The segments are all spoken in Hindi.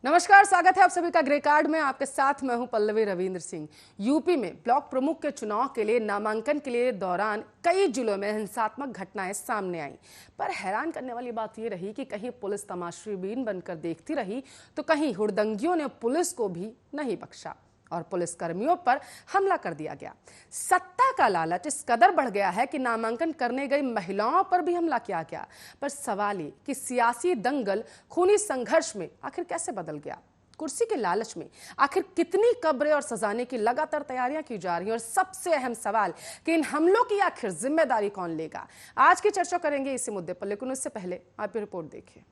नमस्कार, स्वागत है आप सभी का ग्रे कार्ड में। आपके साथ मैं हूं पल्लवी रविंद्र सिंह। यूपी में ब्लॉक प्रमुख के चुनाव के लिए नामांकन के लिए दौरान कई जिलों में हिंसात्मक घटनाएं सामने आई, पर हैरान करने वाली बात यह रही कि कहीं पुलिस तमाशाबीन बनकर देखती रही तो कहीं हुड़दंगियों ने पुलिस को भी नहीं बख्शा और पुलिस कर्मियों पर हमला कर दिया गया। सत्ता का लालच इस कदर बढ़ गया है कि नामांकन करने गई महिलाओं पर भी हमला किया गया। पर सवाल ये कि सियासी दंगल खूनी संघर्ष में आखिर कैसे बदल गया? कुर्सी के लालच में आखिर कितनी कब्रें और सजाने की लगातार तैयारियां की जा रही हैं? और सबसे अहम सवाल कि इन हमलों की आखिर जिम्मेदारी कौन लेगा? आज की चर्चा करेंगे इसी मुद्दे पर, लेकिन उससे पहले आप ये रिपोर्ट देखिए।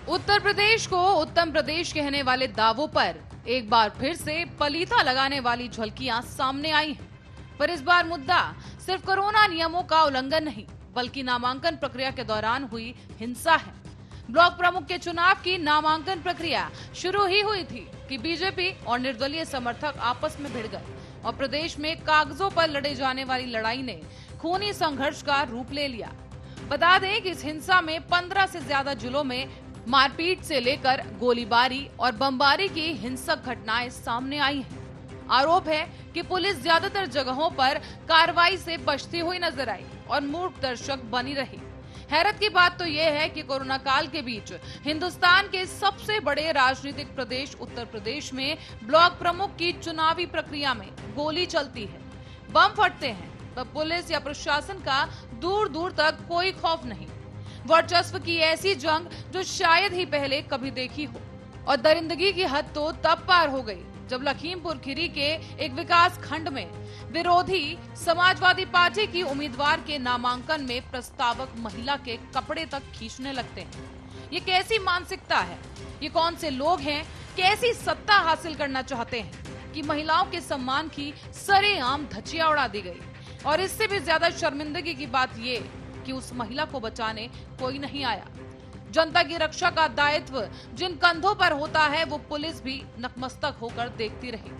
उत्तर प्रदेश को उत्तम प्रदेश कहने वाले दावों पर एक बार फिर से पलीता लगाने वाली झलकियां सामने आई हैं। पर इस बार मुद्दा सिर्फ कोरोना नियमों का उल्लंघन नहीं, बल्कि नामांकन प्रक्रिया के दौरान हुई हिंसा है। ब्लॉक प्रमुख के चुनाव की नामांकन प्रक्रिया शुरू ही हुई थी कि बीजेपी और निर्दलीय समर्थक आपस में भिड़ गए और प्रदेश में कागजों पर लड़े जाने वाली लड़ाई ने खूनी संघर्ष का रूप ले लिया। बता दें कि इस हिंसा में 15 से ज्यादा जिलों में मारपीट से लेकर गोलीबारी और बमबारी की हिंसक घटनाएं सामने आई हैं। आरोप है कि पुलिस ज्यादातर जगहों पर कार्रवाई से बचती हुई नजर आई और मूक दर्शक बनी रही। हैरत की बात तो यह है कि कोरोना काल के बीच हिंदुस्तान के सबसे बड़े राजनीतिक प्रदेश उत्तर प्रदेश में ब्लॉक प्रमुख की चुनावी प्रक्रिया में गोली चलती है, बम फटते हैं, पर पुलिस या प्रशासन का दूर दूर तक कोई खौफ नहीं। वर्चस्व की ऐसी जंग जो शायद ही पहले कभी देखी हो। और दरिंदगी की हद तो तब पार हो गई जब लखीमपुर खीरी के एक विकास खंड में विरोधी समाजवादी पार्टी की उम्मीदवार के नामांकन में प्रस्तावक महिला के कपड़े तक खींचने लगते हैं। ये कैसी मानसिकता है? ये कौन से लोग हैं? कैसी सत्ता हासिल करना चाहते हैं कि महिलाओं के सम्मान की सरेआम धज्जियां उड़ा दी गई? और इससे भी ज्यादा शर्मिंदगी की बात ये कि उस महिला को बचाने कोई नहीं आया। जनता की रक्षा का दायित्व जिन कंधों पर होता है वो पुलिस भी नतमस्तक होकर देखती रही।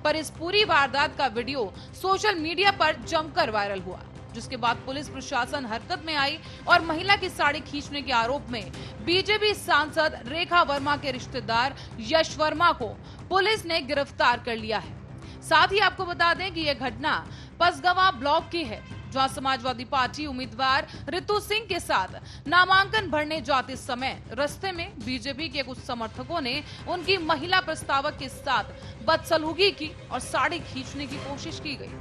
पर इस पूरी वारदात का वीडियो सोशल मीडिया पर जमकर वायरल हुआ, जिसके बाद पुलिस प्रशासन हरकत में आई और महिला की साड़ी खींचने के आरोप में बीजेपी सांसद रेखा वर्मा के रिश्तेदार यश वर्मा को पुलिस ने गिरफ्तार कर लिया है। साथ ही आपको बता दें कि यह घटना पसगवा ब्लॉक की है, जहां समाजवादी पार्टी उम्मीदवार रितु सिंह के साथ नामांकन भरने जाते समय रास्ते में बीजेपी के कुछ समर्थकों ने उनकी महिला प्रस्तावक के साथ बदसलूकी की और साड़ी खींचने की कोशिश की गई।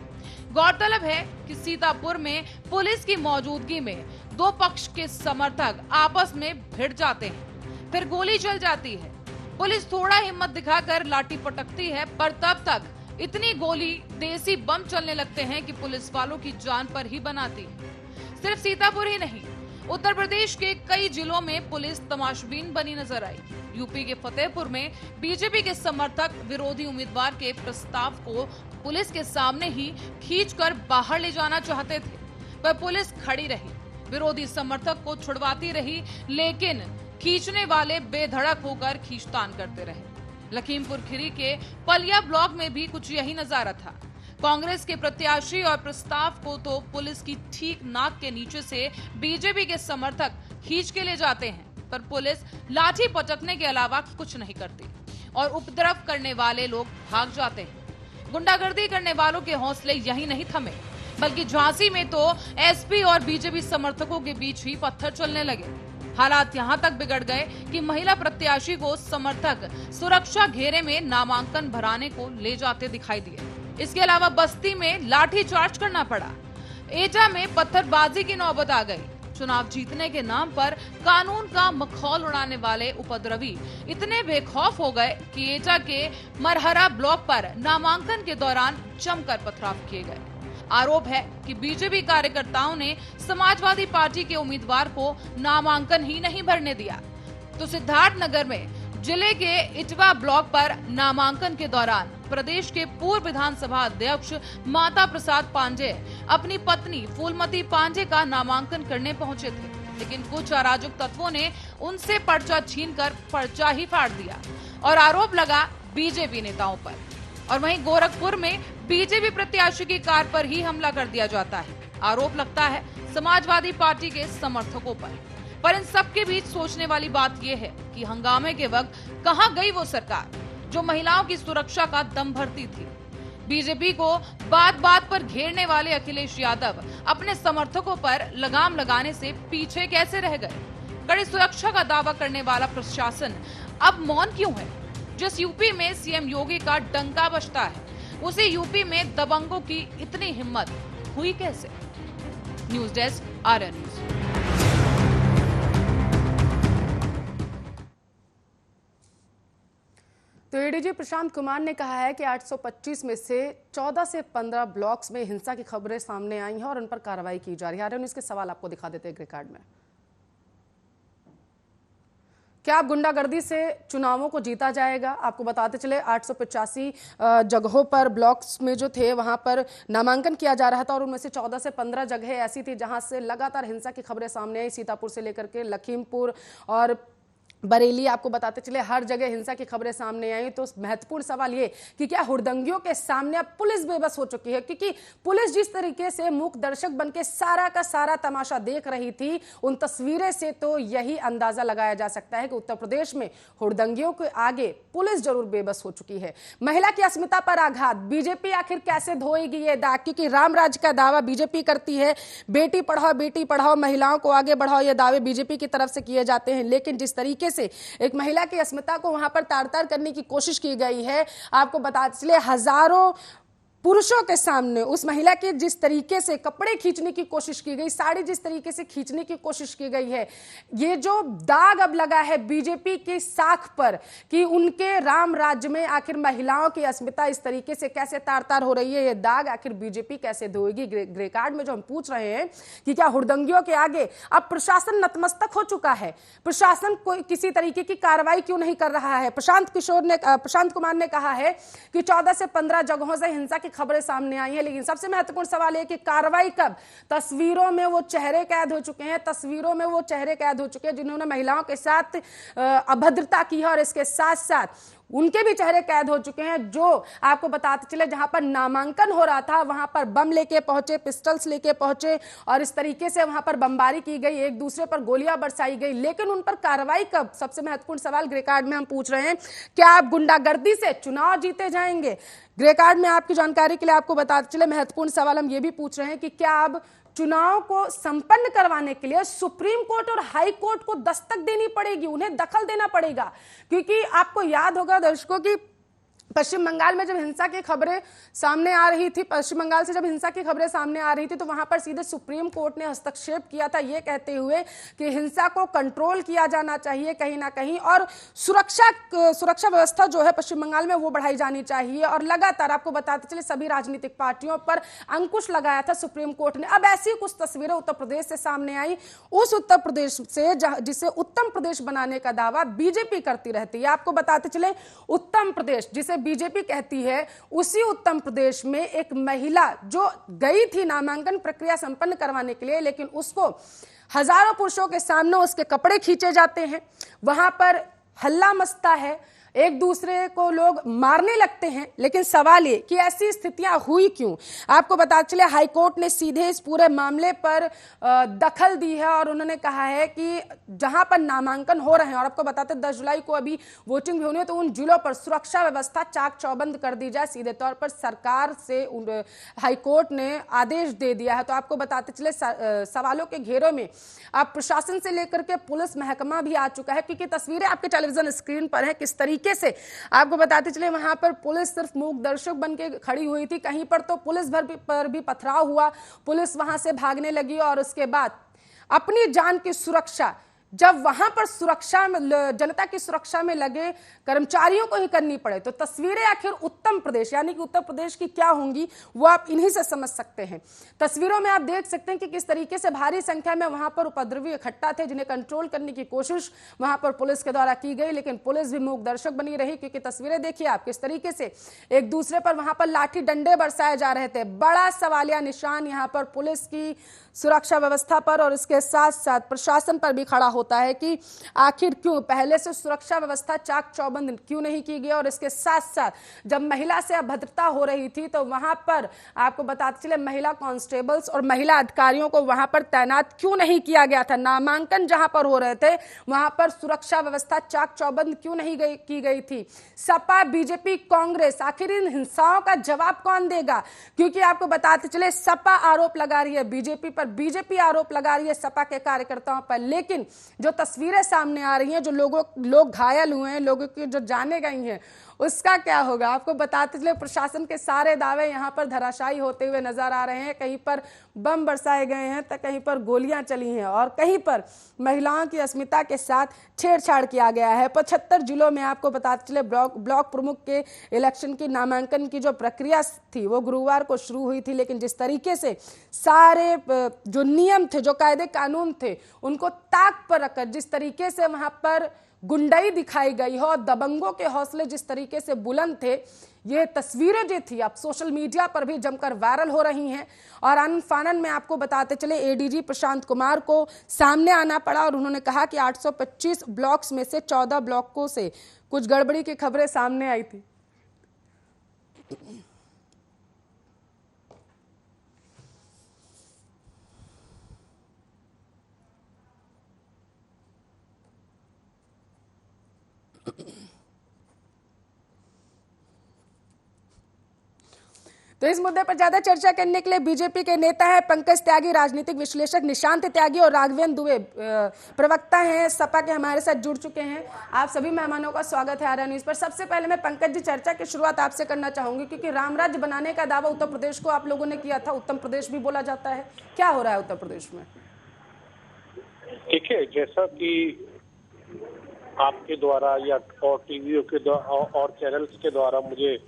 गौरतलब है कि सीतापुर में पुलिस की मौजूदगी में दो पक्ष के समर्थक आपस में भिड़ जाते हैं, फिर गोली चल जाती है। पुलिस थोड़ा हिम्मत दिखाकर लाठी पटकती है, पर तब तक इतनी गोली देसी बम चलने लगते हैं कि पुलिस वालों की जान पर ही बनाती है। सिर्फ सीतापुर ही नहीं, उत्तर प्रदेश के कई जिलों में पुलिस तमाशाबीन बनी नजर आई। यूपी के फतेहपुर में बीजेपी के समर्थक विरोधी उम्मीदवार के प्रस्ताव को पुलिस के सामने ही खींचकर बाहर ले जाना चाहते थे, पर पुलिस खड़ी रही, विरोधी समर्थक को छुड़वाती रही, लेकिन खींचने वाले बेधड़क होकर खींचतान करते रहे। लखीमपुर खीरी के पलिया ब्लॉक में भी कुछ यही नजारा था। कांग्रेस के प्रत्याशी और प्रस्ताव को तो पुलिस की ठीक नाक के नीचे से बीजेपी के समर्थक खींच के ले जाते हैं, पर पुलिस लाठी पटकने के अलावा कुछ नहीं करती और उपद्रव करने वाले लोग भाग जाते हैं। गुंडागर्दी करने वालों के हौसले यही नहीं थमे, बल्कि झांसी में तो एसपी और बीजेपी समर्थकों के बीच ही पत्थर चलने लगे। हालात यहां तक बिगड़ गए कि महिला प्रत्याशी को समर्थक सुरक्षा घेरे में नामांकन भराने को ले जाते दिखाई दिए। इसके अलावा बस्ती में लाठी चार्ज करना पड़ा। एटा में पत्थरबाजी की नौबत आ गई। चुनाव जीतने के नाम पर कानून का मखौल उड़ाने वाले उपद्रवी इतने बेखौफ हो गए कि एटा के मरहरा ब्लॉक पर नामांकन के दौरान जमकर पथराव किए गए। आरोप है कि बीजेपी कार्यकर्ताओं ने समाजवादी पार्टी के उम्मीदवार को नामांकन ही नहीं भरने दिया। तो सिद्धार्थनगर में जिले के इटवा ब्लॉक पर नामांकन के दौरान प्रदेश के पूर्व विधानसभा अध्यक्ष माता प्रसाद पांडेय अपनी पत्नी फूलमती पांडेय का नामांकन करने पहुंचे थे, लेकिन कुछ अराजक तत्वों ने उनसे पर्चा छीनकर पर्चा ही फाड़ दिया और आरोप लगा बीजेपी नेताओं पर। और वहीं गोरखपुर में बीजेपी प्रत्याशी की कार पर ही हमला कर दिया जाता है। आरोप लगता है समाजवादी पार्टी के समर्थकों पर इन सबके बीच सोचने वाली बात यह है कि हंगामे के वक्त कहां गई वो सरकार जो महिलाओं की सुरक्षा का दम भरती थी। बीजेपी को बात बात पर घेरने वाले अखिलेश यादव अपने समर्थकों पर लगाम लगाने से पीछे कैसे रह गए? कड़ी सुरक्षा का दावा करने वाला प्रशासन अब मौन क्यों है? जिस यूपी में सीएम योगी का डंका बजता है, उसी यूपी में दबंगों की इतनी हिम्मत हुई कैसे? News desk, Arya news. तो एडीजी प्रशांत कुमार ने कहा है कि 825 में से 14 से 15 ब्लॉक्स में हिंसा की खबरें सामने आई हैं और उन पर कार्रवाई की जा रही है। आर्या न्यूज के सवाल आपको दिखा देते हैं ग्रे कार्ड में। क्या आप गुंडागर्दी से चुनावों को जीता जाएगा? आपको बताते चले 885 जगहों पर ब्लॉक्स में जो थे वहां पर नामांकन किया जा रहा था और उनमें से 14 से 15 जगह ऐसी थी जहां से लगातार हिंसा की खबरें सामने आई। सीतापुर से लेकर के लखीमपुर और बरेली, आपको बताते चले हर जगह हिंसा की खबरें सामने आई। तो महत्वपूर्ण सवाल ये कि क्या हुड़दंगियों के सामने अब पुलिस बेबस हो चुकी है? क्योंकि पुलिस जिस तरीके से मूक दर्शक बनके सारा का सारा तमाशा देख रही थी, उन तस्वीरें से तो यही अंदाजा लगाया जा सकता है कि उत्तर प्रदेश में हुड़दंगियों के आगे पुलिस जरूर बेबस हो चुकी है। महिला की अस्मिता पर आघात, बीजेपी आखिर कैसे धोएगी ये दाग? क्योंकि राम राज्य का दावा बीजेपी करती है, बेटी पढ़ाओ, महिलाओं को आगे बढ़ाओ, ये दावे बीजेपी की तरफ से किए जाते हैं। लेकिन जिस तरीके से एक महिला की अस्मिता को वहां पर तार-तार करने की कोशिश की गई है, आपको बताते चले हजारों पुरुषों के सामने उस महिला के जिस तरीके से कपड़े खींचने की कोशिश की गई, साड़ी जिस तरीके से खींचने की कोशिश की गई है, ये जो दाग अब लगा है बीजेपी की साख पर कि उनके राम राज्य में आखिर महिलाओं की अस्मिता इस तरीके से कैसे तार-तार हो रही है, ये दाग आखिर बीजेपी कैसे धोएगी? ग्रे कार्ड में जो हम पूछ रहे हैं कि क्या हुड़दंगियों के आगे अब प्रशासन नतमस्तक हो चुका है? प्रशासन कोई किसी तरीके की कार्रवाई क्यों नहीं कर रहा है? प्रशांत कुमार ने कहा है कि 14 से 15 जगहों से हिंसा की खबरें सामने आई हैं, लेकिन सबसे महत्वपूर्ण सवाल है कि कार्रवाई कब? तस्वीरों में वो चेहरे कैद हो चुके हैं, तस्वीरों में वो चेहरे कैद हो चुके हैं जिन्होंने महिलाओं के साथ अभद्रता की है और इसके साथ साथ उनके भी चेहरे कैद हो चुके हैं। जो आपको बताते चले जहां पर नामांकन हो रहा था वहां पर बम लेके पहुंचे, पिस्टल्स लेके पहुंचे और इस तरीके से वहां पर बमबारी की गई, एक दूसरे पर गोलियां बरसाई गई, लेकिन उन पर कार्रवाई कब? सबसे महत्वपूर्ण सवाल ग्रे कार्ड में हम पूछ रहे हैं। क्या आप गुंडागर्दी से चुनाव जीते जाएंगे? ग्रे कार्ड में आपकी जानकारी के लिए आपको बताते चले महत्वपूर्ण सवाल हम ये भी पूछ रहे हैं कि क्या अब चुनाव को संपन्न करवाने के लिए सुप्रीम कोर्ट और हाई कोर्ट को दस्तक देनी पड़ेगी, उन्हें दखल देना पड़ेगा? क्योंकि आपको याद होगा दर्शकों की पश्चिम बंगाल में जब हिंसा की खबरें सामने आ रही थी, पश्चिम बंगाल से जब हिंसा की खबरें सामने आ रही थी तो वहां पर सीधे सुप्रीम कोर्ट ने हस्तक्षेप किया था, ये कहते हुए कि हिंसा को कंट्रोल किया जाना चाहिए कहीं ना कहीं और सुरक्षा व्यवस्था जो है पश्चिम बंगाल में वो बढ़ाई जानी चाहिए। और लगातार आपको बताते चले सभी राजनीतिक पार्टियों पर अंकुश लगाया था सुप्रीम कोर्ट ने। अब ऐसी कुछ तस्वीरें उत्तर प्रदेश से सामने आई, उस उत्तर प्रदेश से जिसे उत्तम प्रदेश बनाने का दावा बीजेपी करती रहती है। आपको बताते चले उत्तम प्रदेश जिसे बीजेपी कहती है, उसी उत्तर प्रदेश में एक महिला जो गई थी नामांकन प्रक्रिया संपन्न करवाने के लिए, लेकिन उसको हजारों पुरुषों के सामने उसके कपड़े खींचे जाते हैं, वहां पर हल्ला मचता है, एक दूसरे को लोग मारने लगते हैं। लेकिन सवाल ये कि ऐसी स्थितियां हुई क्यों? आपको बता चले हाईकोर्ट ने सीधे इस पूरे मामले पर दखल दी है और उन्होंने कहा है कि जहां पर नामांकन हो रहे हैं, और आपको बताते 10 जुलाई को अभी वोटिंग भी होनी है, तो उन जिलों पर सुरक्षा व्यवस्था चाक चौबंद कर दी जाए। सीधे तौर पर सरकार से हाईकोर्ट ने आदेश दे दिया है। तो आपको बताते चले सवालों के घेरों में अब प्रशासन से लेकर के पुलिस महकमा भी आ चुका है, क्योंकि तस्वीरें आपके टेलीविजन स्क्रीन पर है किस तरीके से आपको बताते चले वहां पर पुलिस सिर्फ मूक दर्शक बन के खड़ी हुई थी, कहीं पर तो पुलिस पर भी पथराव हुआ, पुलिस वहां से भागने लगी और उसके बाद अपनी जान की सुरक्षा जब वहां पर सुरक्षा में जनता की सुरक्षा में लगे कर्मचारियों को ही करनी पड़े, तो तस्वीरें आखिर उत्तर प्रदेश यानी कि उत्तर प्रदेश की क्या होंगी वो आप इन्हीं से समझ सकते हैं। तस्वीरों में आप देख सकते हैं कि किस तरीके से भारी संख्या में वहां पर उपद्रवी इकट्ठा थे, जिन्हें कंट्रोल करने की कोशिश वहां पर पुलिस के द्वारा की गई, लेकिन पुलिस भी मूक दर्शक बनी रही। क्योंकि तस्वीरें देखिए आप किस तरीके से एक दूसरे पर वहां पर लाठी डंडे बरसाए जा रहे थे। बड़ा सवालिया निशान यहाँ पर पुलिस की सुरक्षा व्यवस्था पर और इसके साथ साथ प्रशासन पर भी खड़ा होता है कि आखिर क्यों पहले से सुरक्षा व्यवस्था चाक चौबंद क्यों नहीं की गई, और इसके साथ साथ जब महिला से अभद्रता हो रही थी तो वहां पर आपको बताते चले महिला कांस्टेबल्स और महिला अधिकारियों को वहां पर तैनात क्यों नहीं किया गया था। नामांकन जहां पर हो रहे थे वहां पर सुरक्षा व्यवस्था चाक चौबंद क्यों नहीं की गई थी। सपा, बीजेपी, कांग्रेस, आखिर इन हिंसाओं का जवाब कौन देगा? क्योंकि आपको बताते चले सपा आरोप लगा रही है बीजेपी पर, बीजेपी आरोप लगा रही है सपा के कार्यकर्ताओं पर, लेकिन जो तस्वीरें सामने आ रही हैं, जो लोग घायल हुए हैं, लोगों की जो जाने गई हैं, उसका क्या होगा? आपको बताते चले प्रशासन के सारे दावे यहां पर धराशायी होते हुए नजर आ रहे हैं। कहीं पर बम बरसाए गए हैं तो कहीं पर गोलियां चली हैं और कहीं पर महिलाओं की अस्मिता के साथ छेड़छाड़ किया गया है। 75 जिलों में आपको बताते चले ब्लॉक प्रमुख के इलेक्शन की नामांकन की जो प्रक्रिया थी वो गुरुवार को शुरू हुई थी, लेकिन जिस तरीके से सारे जो नियम थे, जो कायदे कानून थे, उनको ताक पर रखकर जिस तरीके से वहां पर गुंडाई दिखाई गई हो और दबंगों के हौसले जिस तरीके से बुलंद थे, ये तस्वीरें जो थी अब सोशल मीडिया पर भी जमकर वायरल हो रही हैं। और आनन फानन में आपको बताते चले एडीजी प्रशांत कुमार को सामने आना पड़ा और उन्होंने कहा कि 825 ब्लॉक्स में से 14 ब्लॉकों से कुछ गड़बड़ी की खबरें सामने आई थी। तो इस मुद्दे पर ज्यादा चर्चा करने के लिए बीजेपी के नेता है पंकज त्यागी, राजनीतिक विश्लेषक निशांत त्यागी और राघवेंद्र दुबे प्रवक्ता हैं सपा के, हमारे साथ जुड़ चुके हैं। आप सभी मेहमानों का स्वागत है आर्या न्यूज पर। सबसे पहले मैं पंकज जी चर्चा की शुरुआत आपसे करना चाहूंगी, क्योंकि राम राज्य बनाने का दावा उत्तर प्रदेश को आप लोगों ने किया था, उत्तम प्रदेश भी बोला जाता है, क्या हो रहा है उत्तर प्रदेश में? देखिए, जैसा कि आपके द्वारा या और टीवी के द्वारा और चैनल्स के द्वारा मुझे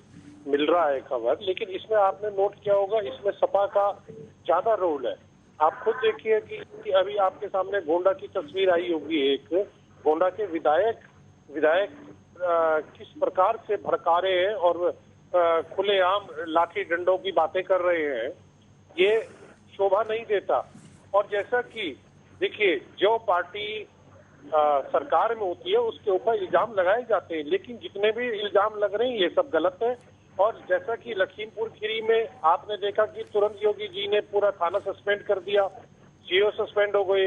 मिल रहा है खबर, लेकिन इसमें आपने नोट किया होगा इसमें सपा का ज्यादा रोल है। आप खुद देखिए कि अभी आपके सामने गोंडा की तस्वीर आई होगी, एक गोंडा के विधायक किस प्रकार से भड़का रहे हैं और खुलेआम लाठी डंडों की बातें कर रहे हैं, ये शोभा नहीं देता। और जैसा कि देखिए, जो पार्टी सरकार में होती है उसके ऊपर इल्जाम लगाए जाते हैं, लेकिन जितने भी इल्जाम लग रहे हैं ये सब गलत है। और जैसा कि लखीमपुर खीरी में आपने देखा कि तुरंत योगी जी ने पूरा थाना सस्पेंड कर दिया, सीओ सस्पेंड हो गए।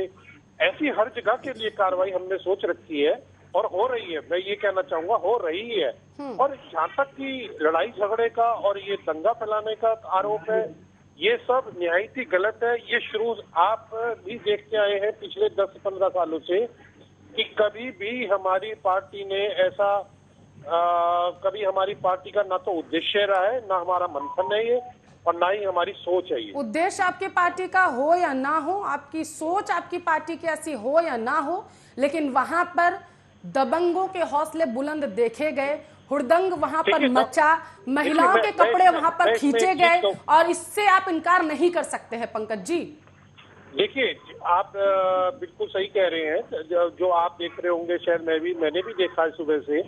ऐसी हर जगह के लिए कार्रवाई हमने सोच रखी है और हो रही है, मैं ये कहना चाहूंगा हो रही है। और जहाँ तक कि लड़ाई झगड़े का और ये दंगा फैलाने का आरोप है, ये सब निहायती गलत है। ये शुरू आप भी देखते आए हैं पिछले 10-15 सालों से कि कभी भी हमारी पार्टी ने ऐसा कभी हमारी पार्टी का ना तो उद्देश्य रहा है, ना हमारा मंथन है ये, और ना ही हमारी सोच है ये। उद्देश्य आपकी पार्टी का हो या ना हो, आपकी सोच आपकी पार्टी की ऐसी हो या ना हो, लेकिन वहां पर दबंगों के हौसले बुलंद देखे गए, हुड़दंग वहां पर मचा, महिलाओं के कपड़े वहां पर खींचे गए, और इससे आप इनकार नहीं कर सकते हैं पंकज जी। देखिए, आप बिल्कुल सही कह रहे हैं, जो आप देख रहे होंगे शायद मैंने भी देखा है सुबह से,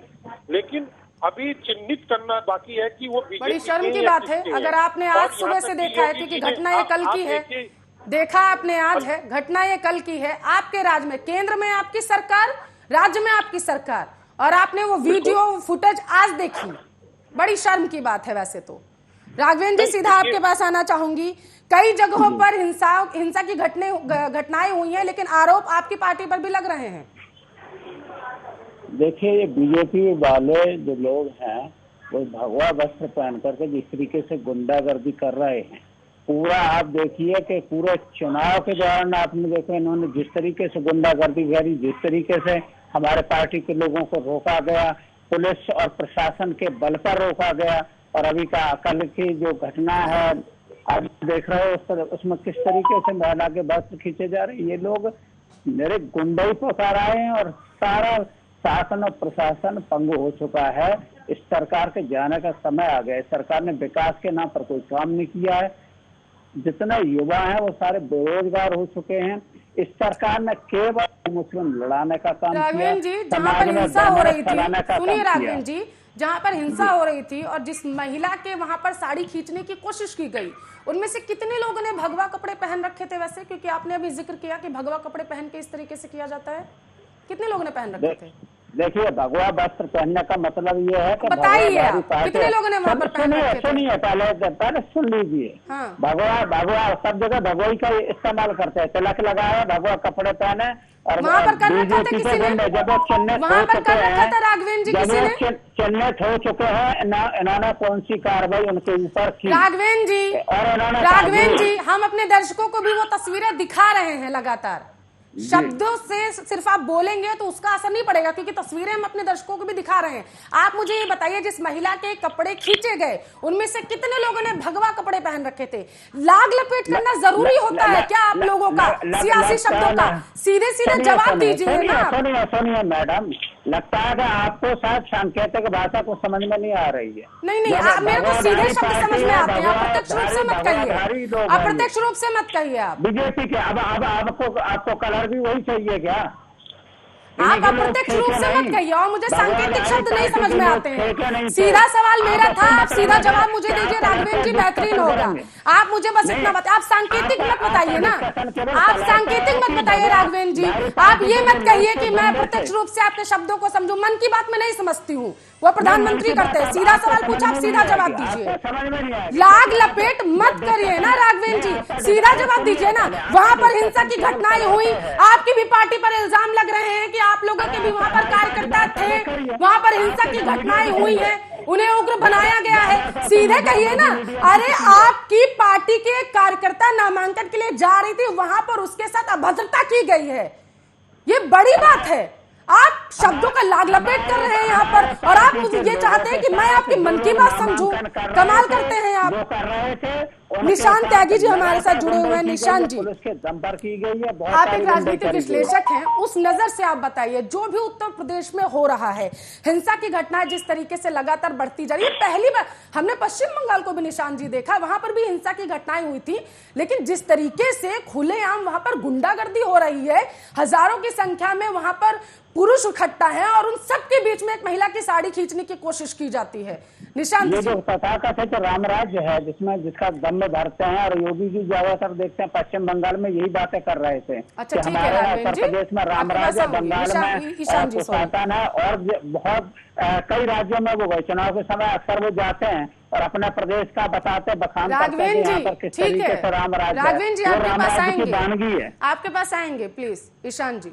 लेकिन अभी चिन्हित करना बाकी है कि वो बड़ी शर्म की बात है। अगर आपने आज सुबह से देखा है कि घटना ये कल की है, देखा आपने आज है, घटना ये कल की है, आपके राज्य में, केंद्र में आपकी सरकार, राज्य में आपकी सरकार, और आपने वो वीडियो फुटेज आज देखी, बड़ी शर्म की बात है। वैसे तो राघवेंद्र जी सीधा आपके पास आना चाहूंगी, कई जगहों पर हिंसा की घटनाएं हुई हैं, लेकिन आरोप आपकी पार्टी पर भी लग रहे हैं। देखिए, ये बीजेपी वाले जो लोग हैं वो भगवा वस्त्र पहन करके जिस तरीके से गुंडागर्दी कर रहे हैं, पूरा आप देखिए कि पूरे चुनाव के दौरान आपने देखा इन्होंने जिस तरीके से गुंडागर्दी करी, जिस तरीके से हमारे पार्टी के लोगों को रोका गया, पुलिस और प्रशासन के बल पर रोका गया। और अभी का कल की जो घटना है आप देख रहे हो उसमें किस तरीके से महिला के वस्त्र खींचे जा रहे हैं। ये लोग मेरे गुंडई पका रहे हैं और सारा शासन और प्रशासन पंगु हो चुका है। इस सरकार के जाने का समय आ गया है। सरकार ने विकास के नाम पर कोई काम नहीं किया है। जितने युवा हैं वो सारे बेरोजगार हो चुके हैं। इस सरकार ने केवल मुस्लिम लड़ाने का काम किया। राघवेंद्र जी, जहां पर हिंसा हो रही थी, सुनिए राघवेंद्र जी, जहां पर हिंसा हो रही थी और जिस महिला के वहां पर साड़ी खींचने की कोशिश की गई, उनमें से कितने लोगों ने भगवा कपड़े पहन रखे थे? वैसे क्योंकि आपने अभी जिक्र किया कि भगवा कपड़े पहन के इस तरीके से किया जाता है, कितने लोगों ने पहन रखे थे? देखिए, भगवा वस्त्र पहनने का मतलब ये है कि बताइए आप, कितने लोगों ने वहां पर पहन रखे थे? सुनिए, पहले सुन लीजिए। हाँ। भगवा सब जगह भगवा का इस्तेमाल करते हैं, तिलक लगाया, भगवा कपड़े पहने, और वहां पर कर रखा था किसी ने? जब वो चिन्हित वहां हो पर चुके कर रखा हैं, था राघवेंद्र जी किसी ने? चिन्हित हो चुके हैं, इन्होंने कौन सी कार्रवाई उनके ऊपर की? राघवेंद्र जी, और इन्होंने राघवेंद्र जी, हम अपने दर्शकों को भी वो तस्वीरें दिखा रहे हैं लगातार। शब्दों से सिर्फ आप बोलेंगे तो उसका असर नहीं पड़ेगा, क्योंकि तस्वीरें हम अपने दर्शकों को भी दिखा रहे हैं। आप मुझे ये बताइए, जिस महिला के कपड़े खींचे गए उनमें से कितने लोगों ने भगवा कपड़े पहन रखे थे? लाग लपेट करना जरूरी होता है क्या आप लोगों का? सियासी शब्दों का सीधे सीधे जवाब दीजिए ना। सुनिए मैडम, लगता है कि आपको शायद सांकेतिक भाषा को समझ में नहीं आ रही है। नहीं, आप मेरे को सीधे शब्द समझ में आते हैं, आप प्रत्यक्ष रूप से मत कहिए, आप प्रत्यक्ष रूप से मत कहिए। आप बीजेपी के अब आपको कलर भी वही चाहिए क्या? आप अप्रत्यक्ष रूप से मत कहिए और मुझे सांकेतिक शब्द नहीं समझ में आते हैं। सीधा सवाल मेरा था, आप सीधा जवाब मुझे दीजिए राघवेंद्र जी, बेहतरीन होगा। आप मुझे बस इतना बताइए, आप सांकेतिक मत बताइए ना, आप सांकेतिक मत बताइए राघवेंद्र जी। आप ये मत कहिए कि मैं प्रत्यक्ष रूप से आपके शब्दों को समझूं। मन की बात मैं नहीं समझती हूँ, वो प्रधानमंत्री करते हैं। सीधा सवाल पूछा, आप सीधा जवाब दीजिए। लाग लपेट मत करिए ना राघवेंद्र जी, सीधा जवाब दीजिए ना। वहां पर हिंसा की घटनाएं हुई, आपकी भी पार्टी पर इल्जाम लग रहे हैं कि आप लोगों के भी वहां पर कार्यकर्ता थे, वहां पर हिंसा की घटनाएं हुई हैं, उन्हें उग्र बनाया गया है। सीधे कहिए ना। अरे आपकी पार्टी के कार्यकर्ता नामांकन के लिए जा रही थी, वहां पर उसके साथ अभद्रता की गई है, ये बड़ी बात है। आप शब्दों का लाग लपेट कर रहे हैं यहाँ पर, और आप मुझे ये चाहते हैं कि मैं आपकी मन की बात समझूं। कमाल करते हैं आप। निशान त्यागी जी हमारे साथ जुड़े हुए हैं। निशान जी, आप एक राजनीतिक विश्लेषक हैं, उस नजर से आप बताइए, जो भी उत्तर प्रदेश में हो रहा है, हिंसा की घटनाएं जिस तरीके से लगातार बढ़ती जा रही है। पहली बार हमने पश्चिम बंगाल को भी निशान जी देखा, वहां पर भी हिंसा की घटनाएं हुई थी, लेकिन जिस तरीके से खुलेआम वहां पर गुंडागर्दी हो रही है, हजारों की संख्या में वहां पर पुरुष इकट्ठा है और उन सबके बीच में एक महिला की साड़ी खींचने की कोशिश की जाती है। निशांत ये जो तथाकथित है, राम राज्य है जिसका दम में भरते हैं, और योगी जी ज्यादातर देखते हैं पश्चिम बंगाल में यही बातें कर रहे थे। अच्छा, कि हमारे उत्तर प्रदेश में राम राज्य, बंगाल में कुशासन है, और बहुत कई राज्यों में वो चुनाव के समय अक्सर वो जाते हैं और अपने प्रदेश का बताते बखान करते हैं यहाँ पर किस तरीके से राम राज्य है। आपके पास आएंगे प्लीज ईशान जी।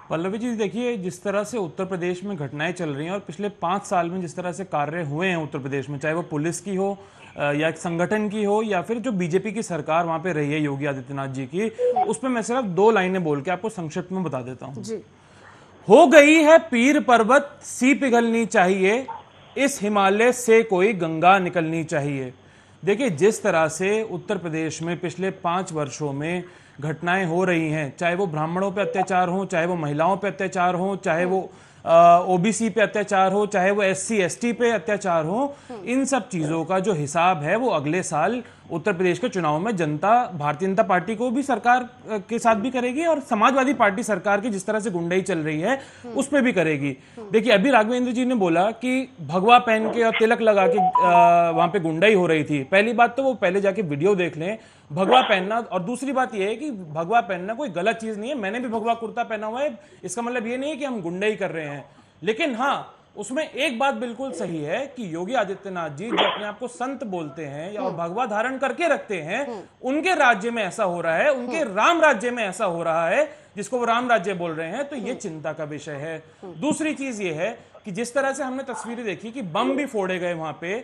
पल्लवी जी, देखिए, जिस तरह से उत्तर प्रदेश में घटनाएं चल रही हैं और पिछले 5 साल में जिस तरह से कार्य हुए हैं उत्तर प्रदेश में, चाहे वो पुलिस की हो या एक संगठन की हो या फिर जो बीजेपी की सरकार वहां पे रही है योगी आदित्यनाथ जी की, उसमें मैं सिर्फ 2 लाइनें बोल के आपको संक्षिप्त में बता देता हूं। हो गई है पीर पर्वत सी पिघलनी चाहिए, इस हिमालय से कोई गंगा निकलनी चाहिए। देखिए, जिस तरह से उत्तर प्रदेश में पिछले 5 वर्षों में घटनाएं हो रही हैं, चाहे वो ब्राह्मणों पे अत्याचार हो, चाहे वो महिलाओं पे अत्याचार हो, चाहे वो ओबीसी पे अत्याचार हो, चाहे वो SC ST पे अत्याचार हो, इन सब चीजों का जो हिसाब है वो अगले साल उत्तर प्रदेश के चुनाव में जनता भारतीय जनता पार्टी को भी सरकार के साथ भी करेगी और समाजवादी पार्टी सरकार की जिस तरह से गुंडाई चल रही है उस पर भी करेगी। देखिए, अभी राघवेंद्र जी ने बोला कि भगवा पहन के और तिलक लगा के वहां पे गुंडाई हो रही थी। पहली बात तो वो पहले जाके वीडियो देख लें भगवा पहनना, और दूसरी बात यह है कि भगवा पहनना कोई गलत चीज नहीं है। मैंने भी भगवा कुर्ता पहना हुआ है, इसका मतलब ये नहीं है कि हम गुंडाई कर रहे हैं, लेकिन हाँ, उसमें एक बात बिल्कुल सही है कि योगी आदित्यनाथ जी जो अपने आप को संत बोलते हैं या भगवा धारण करके रखते हैं, उनके राज्य में ऐसा हो रहा है, उनके राम राज्य में ऐसा हो रहा है जिसको वो राम राज्य बोल रहे हैं, तो ये चिंता का विषय है। दूसरी चीज ये है कि जिस तरह से हमने तस्वीरें देखी कि बम भी फोड़े गए वहां पे,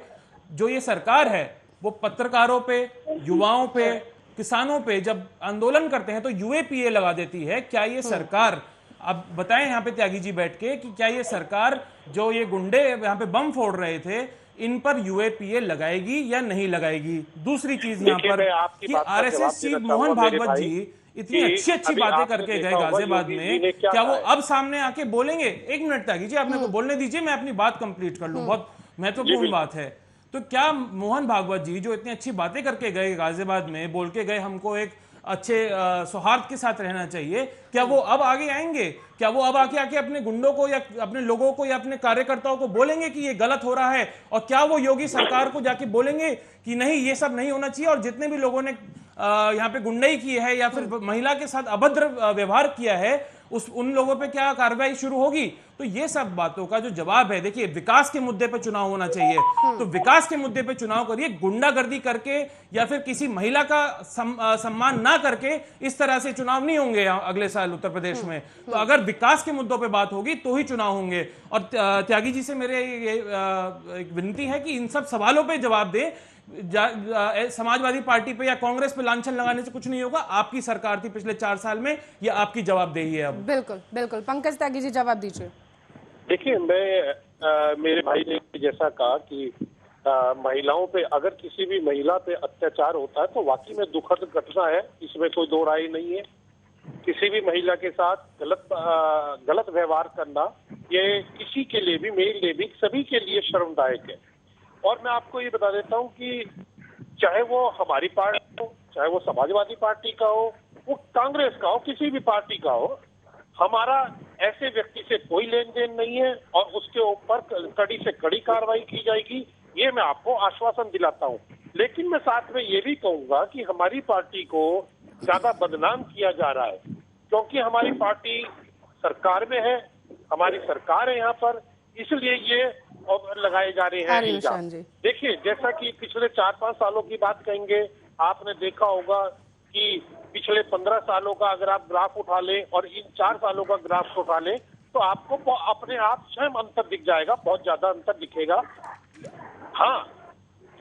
जो ये सरकार है वो पत्रकारों पे, युवाओं पे, किसानों पे जब आंदोलन करते हैं तो UAPA लगा देती है। क्या ये सरकार, अब बताएं यहाँ पे त्यागी जी बैठ के, कि क्या ये सरकार जो ये गुंडे यहाँ पे बम फोड़ रहे थे इन पर UAPA लगाएगी या नहीं लगाएगी? दूसरी चीज यहाँ पर कि RSS चीफ मोहन भागवत जी इतनी अच्छी बातें करके गए गाजियाबाद में, क्या वो अब सामने आके बोलेंगे? 1 मिनट त्यागी जी, आप मेरे को बोलने दीजिए, मैं अपनी बात कंप्लीट कर लूं, बहुत महत्वपूर्ण बात है। तो क्या मोहन भागवत जी जो इतनी अच्छी बातें करके गए गाजियाबाद में, बोल के गए हमको एक अच्छे सौहार्द के साथ रहना चाहिए, क्या वो अब आगे आएंगे? क्या वो अब आके अपने गुंडों को या अपने लोगों को या अपने कार्यकर्ताओं को बोलेंगे कि ये गलत हो रहा है? और क्या वो योगी सरकार को जाके बोलेंगे कि नहीं, ये सब नहीं होना चाहिए, और जितने भी लोगों ने यहाँ पे गुंडाई की है या फिर महिला के साथ अभद्र व्यवहार किया है उन लोगों पे क्या कार्रवाई शुरू होगी? तो ये सब बातों का जो जवाब है, देखिए विकास के मुद्दे पे चुनाव होना चाहिए, तो विकास के मुद्दे पे चुनाव करिए। गुंडागर्दी करके या फिर किसी महिला का सम्मान ना करके इस तरह से चुनाव नहीं होंगे अगले साल उत्तर प्रदेश में। तो अगर विकास के मुद्दों पे बात होगी तो ही चुनाव होंगे। और त्यागी जी से मेरे ये एक विनती है कि इन सब सवालों पे जवाब दें। समाजवादी पार्टी पे या कांग्रेस पे लांछन लगाने से कुछ नहीं होगा। आपकी सरकार थी पिछले 4 साल में, ये आपकी जवाबदेही है अब। बिल्कुल बिल्कुल। पंकज त्यागी जी, जवाब दीजिए। देखिए, मैं मेरे भाई ने जैसा कहा कि महिलाओं पे, अगर किसी भी महिला पे अत्याचार होता है तो वाकई में दुखद घटना है, इसमें कोई दो राय नहीं है। किसी भी महिला के साथ गलत व्यवहार करना ये किसी के लिए भी, मेरे लिए भी, सभी के लिए शर्मदायक है। और मैं आपको ये बता देता हूँ कि चाहे वो हमारी पार्टी हो, चाहे वो समाजवादी पार्टी का हो, वो कांग्रेस का हो, किसी भी पार्टी का हो, हमारा ऐसे व्यक्ति से कोई लेन देन नहीं है और उसके ऊपर कड़ी से कड़ी कार्रवाई की जाएगी, ये मैं आपको आश्वासन दिलाता हूँ। लेकिन मैं साथ में ये भी कहूंगा कि हमारी पार्टी को ज्यादा बदनाम किया जा रहा है, क्योंकि हमारी पार्टी सरकार में है, हमारी सरकार है यहाँ पर, इसलिए ये लगाए जा रहे हैं इल्जाम। देखिए, जैसा कि पिछले 4-5 सालों की बात कहेंगे, आपने देखा होगा कि पिछले 15 सालों का अगर आप ग्राफ उठा लें और इन 4 सालों का ग्राफ उठा लें तो आपको अपने आप स्वयं अंतर दिख जाएगा, बहुत ज्यादा अंतर दिखेगा। हाँ,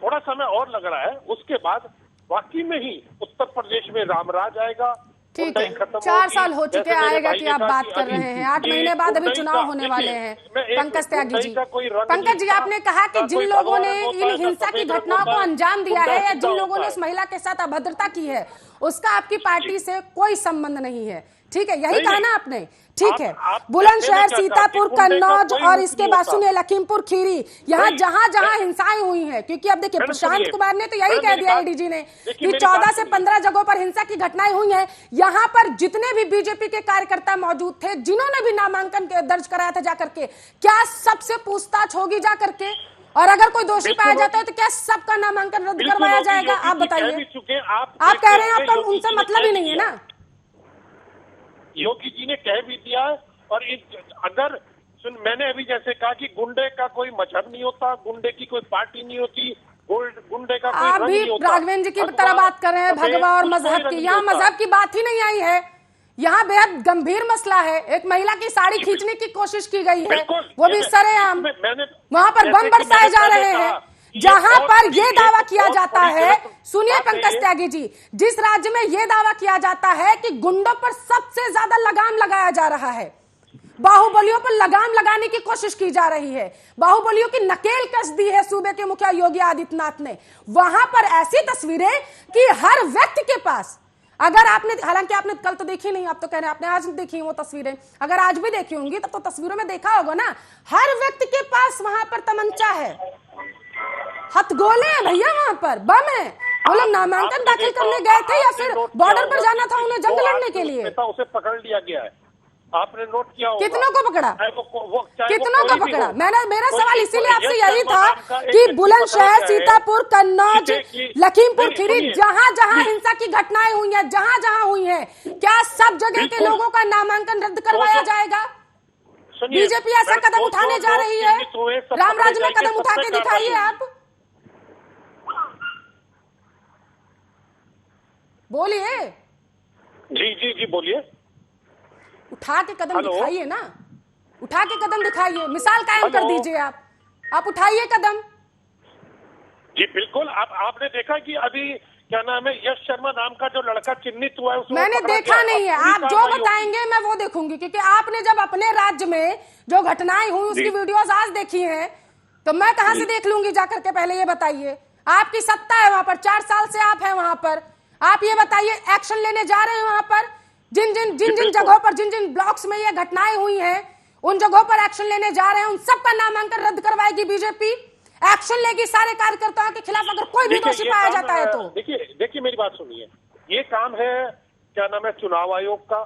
थोड़ा समय और लग रहा है, उसके बाद वाकई में ही उत्तर प्रदेश में रामराज आएगा। ठीक है, 4 साल हो चुके आएगा कि आप बात कर रहे हैं, 8 महीने बाद अभी चुनाव होने वाले हैं। पंकज त्यागी जी, पंकज जी, आपने कहा कि जिन लोगों ने इन हिंसा की घटनाओं को अंजाम दिया है या जिन लोगों ने उस महिला के साथ अभद्रता की है उसका आपकी पार्टी से कोई संबंध नहीं है, ठीक है, यही कहा ना आपने? ठीक है, बुलंदशहर, सीतापुर, कन्नौज और इसके बाद सुनिए लखीमपुर खीरी, यहाँ जहां जहां हिंसाएं हुई हैं, क्योंकि अब देखिए प्रशांत कुमार ने तो यही कह दिया एडीजी ने कि 14 से 15 जगहों पर हिंसा की घटनाएं हुई हैं। यहाँ पर जितने भी बीजेपी के कार्यकर्ता मौजूद थे, जिन्होंने भी नामांकन दर्ज कराया था जाकर के, क्या सबसे पूछताछ होगी जाकर के? और अगर कोई दोषी पाया जाता है तो क्या सबका नामांकन रद्द करवाया जाएगा? आप बताइए। आप कह रहे हैं आपका उनसे मतलब ही नहीं है ना? योगी जी ने कह भी दिया है। और अगर मैंने अभी जैसे कहा कि गुंडे का कोई मजहब नहीं होता, गुंडे की कोई पार्टी नहीं होती, गुंडे का कोई रंग नहीं होता। राघवेंद्र जी की तरह बात कर रहे हैं भगवा और मजहब की, यहाँ मजहब की बात ही नहीं आई है। यहाँ बेहद गंभीर मसला है, एक महिला की साड़ी खींचने की कोशिश की गई है, वो भी सरेआम। वहाँ पर बम बरसाए जा रहे हैं, जहां पर यह दावा किया जाता है, सुनिए पंकज त्यागी जी, जिस राज्य में यह दावा किया जाता है कि गुंडों पर सबसे ज्यादा लगाम लगाया जा रहा है, बाहुबलियों पर लगाम लगाने की कोशिश की जा रही है, बाहुबलियों की नकेल कस दी है सूबे के मुखिया योगी आदित्यनाथ ने, वहां पर ऐसी तस्वीरें कि हर व्यक्ति के पास, अगर आपने, हालांकि आपने कल तो देखी नहीं, आप तो कह रहे हैं आपने आज देखी वो तस्वीरें, अगर आज भी देखी होंगी तब तो तस्वीरों में देखा होगा ना, हर व्यक्ति के पास वहां पर तमंचा है, हथगोले हैं भैया, वहां पर बम है। वो लोग नामांकन दाखिल करने गए थे या फिर बॉर्डर पर जाना था उन्हें जंग लड़ने के लिए? उसे पकड़ लिया गया है, आपने नोट किया होगा। कितनों को पकड़ा? कितनों को पकड़ा? मेरा सवाल इसीलिए आपसे यही था कि बुलंदशहर, सीतापुर, कन्नौज, लखीमपुर खीरी, जहां जहां हिंसा की घटनाएं हुई हैं, जहां जहां हुई हैं, क्या सब जगह के लोगों का नामांकन रद्द करवाया जाएगा? बीजेपी ऐसा कदम उठाने जा रही है, रामराज में कदम उठा के दिखाइए आप, बोलिए। जी जी जी बोलिए। उठा के कदम दिखाइए ना, उठा के कदम दिखाइए, मिसाल कायम कर दीजिए आप उठाइए कदम। जी बिल्कुल। आपने देखा कि अभी क्या नाम है, यश शर्मा नाम का जो लड़का चिन्हित हुआ है, मैंने देखा नहीं है, आप जो बताएंगे मैं वो देखूंगी, क्योंकि आपने जब अपने राज्य में जो घटनाएं हुई उसकी वीडियोस आज देखी हैं, तो मैं कहां से देख लूंगी जाकर के? पहले ये बताइए, आपकी सत्ता है वहां पर, 4 साल से आप हैं वहां पर, आप ये बताइए एक्शन लेने जा रहे हैं वहां पर? जिन जिन जगहों पर, जिन जिन ब्लॉक्स में ये घटनाएं हुई हैं, उन जगहों पर एक्शन लेने जा रहे हैं, उन सबका नामांकन रद्द करवाएगी बीजेपी, एक्शन लेगी सारे कार्यकर्ताओं के खिलाफ अगर कोई भी दोषी पाया जाता है तो? देखिए मेरी बात सुनिए, ये काम है क्या नाम है चुनाव आयोग का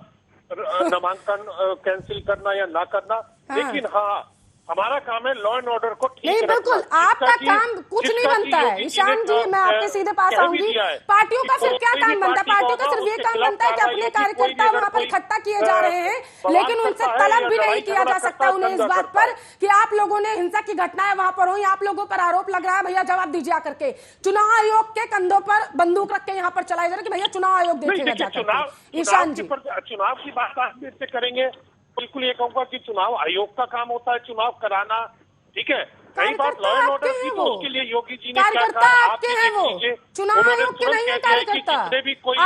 नामांकन कैंसिल करना या ना करना। लेकिन हाँ, हमारा काम है लॉ एंड ऑर्डर को ठीक नहीं, बिल्कुल आपका काम कुछ नहीं बनता है। ईशान जी, मैं आपके सीधे पास आऊंगी। पार्टियों का फिर क्या काम बनता है? पार्टियों का सिर्फ ये काम बनता है कि अपने कार्यकर्ता वहां पर इकट्ठा किए जा रहे हैं, लेकिन उनसे तलब भी नहीं किया जा सकता उन्हें इस बात पर कि आप लोगों ने हिंसा की घटनाएं वहां पर हुई, आप लोगों पर आरोप लग रहा है, भैया जवाब दीजिए आकर के। चुनाव आयोग के कंधों पर बंदूक रख के यहाँ पर चलाया जा रहा है कि भैया चुनाव आयोग देखेगा जाकर। ईशान जी, चुनाव की बात आप मेरे से करेंगे, बिल्कुल ये कहूंगा कि चुनाव आयोग का काम होता है चुनाव कराना, ठीक है। कई बात लॉ एंड ऑर्डर की, तो उसके लिए योगी जी ने क्या कहा, आपके हैं वो, चुनाव आयोग के नहीं है कार्यकर्ता,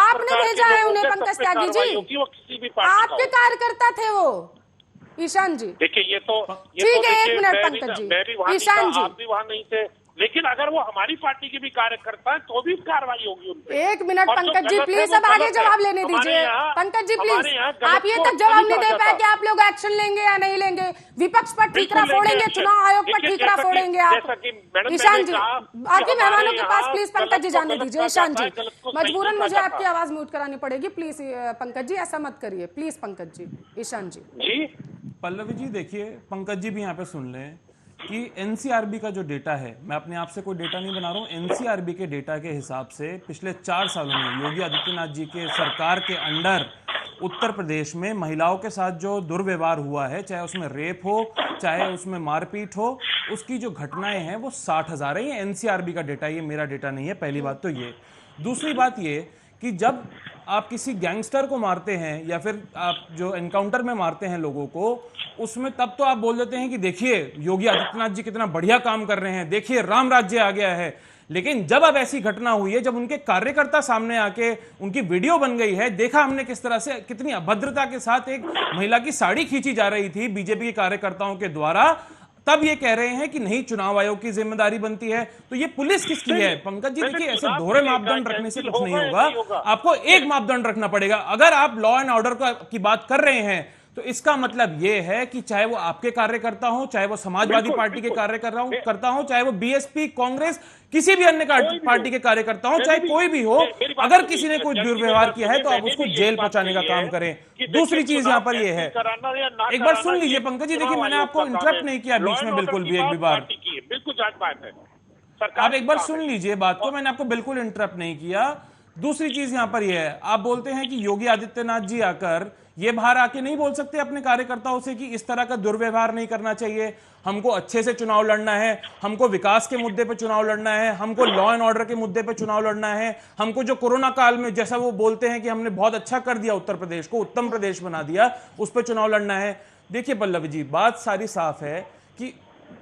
आपने भेजा है उन्हें पंकज त्यागी जी, वो किसी भी पार्टी आपके कार्यकर्ता थे वो। ईशान जी देखिए, ये तो ठीक है, एक मिनट पंकज जी, मैं भी वहां ईशान जी, आप भी वहां नहीं थे, लेकिन अगर वो हमारी पार्टी के भी कार्यकर्ता है तो भी कार्रवाई होगी उन पे। एक मिनट पंकज जी प्लीज, अब आगे जवाब लेने दीजिए। पंकज जी प्लीज, आप ये तक जवाब नहीं दे पाए कि आप लोग एक्शन लेंगे या नहीं लेंगे। विपक्ष पर ठीकरा फोड़ेंगे, चुनाव आयोग पर ठीकरा फोड़ेंगे आप। ईशान जी, बाकी मेहमानों के पास प्लीज पंकज जी जाने दीजिए। ईशान जी, मजबूरन मुझे आपकी आवाज म्यूट करानी पड़ेगी, प्लीज पंकज जी ऐसा मत करिए, प्लीज पंकज जी। ईशान जी, पल्लवी जी देखिए, पंकज जी भी यहाँ पे सुन लें कि एनसीआरबी का जो डेटा है, मैं अपने आप से कोई डेटा नहीं बना रहा हूँ, एनसीआरबी के डेटा के हिसाब से पिछले 4 सालों में योगी आदित्यनाथ जी के सरकार के अंडर उत्तर प्रदेश में महिलाओं के साथ जो दुर्व्यवहार हुआ है, चाहे उसमें रेप हो, चाहे उसमें मारपीट हो, उसकी जो घटनाएं हैं वो 60,000 है। ये एनसीआरबी का डेटा, ये मेरा डेटा नहीं है। पहली बात तो ये। दूसरी बात ये कि जब आप किसी गैंगस्टर को मारते हैं या फिर आप जो एनकाउंटर में मारते हैं लोगों को, उसमें तब तो आप बोल देते हैं कि देखिए योगी आदित्यनाथ जी कितना बढ़िया काम कर रहे हैं, देखिए राम राज्य आ गया है। लेकिन जब अब ऐसी घटना हुई है, जब उनके कार्यकर्ता सामने आके उनकी वीडियो बन गई है, देखा हमने किस तरह से कितनी अभद्रता के साथ एक महिला की साड़ी खींची जा रही थी बीजेपी के कार्यकर्ताओं के द्वारा, तब ये कह रहे हैं कि नहीं चुनाव आयोग की जिम्मेदारी बनती है। तो ये पुलिस किसकी है? पंकज जी देखिए, ऐसे दोहरे मापदंड रखने से कुछ नहीं होगा, आपको एक मापदंड रखना पड़ेगा। अगर आप लॉ एंड ऑर्डर की बात कर रहे हैं तो इसका मतलब यह है कि चाहे वो आपके कार्यकर्ता हो, चाहे वो समाजवादी पार्टी के कार्यकर्ता हो, चाहे वो बीएसपी, कांग्रेस, किसी भी अन्य पार्टी के कार्यकर्ता हो, चाहे कोई भी हो, अगर किसी ने कोई दुर्व्यवहार किया है तो आप उसको जेल पहुंचाने का काम करें। दूसरी चीज यहां पर यह है, एक बार सुन लीजिए पंकज जी, देखिए मैंने आपको इंटरप्ट नहीं किया बीच में बिल्कुल भी, एक भी बार बिल्कुल जांच बात है, आप एक बार सुन लीजिए बात को, मैंने आपको बिल्कुल इंटरप्ट नहीं किया। दूसरी चीज यहां पर यह है, आप बोलते हैं कि योगी आदित्यनाथ जी आकर ये बाहर आके नहीं बोल सकते अपने कार्यकर्ताओं से कि इस तरह का दुर्व्यवहार नहीं करना चाहिए, हमको अच्छे से चुनाव लड़ना है, हमको विकास के मुद्दे पे चुनाव लड़ना है, हमको लॉ एंड ऑर्डर के मुद्दे पे चुनाव लड़ना है, हमको जो कोरोना काल में जैसा वो बोलते हैं कि हमने बहुत अच्छा कर दिया, उत्तर प्रदेश को उत्तम प्रदेश बना दिया, उस पर चुनाव लड़ना है। देखिए पल्लवी जी, बात सारी साफ है कि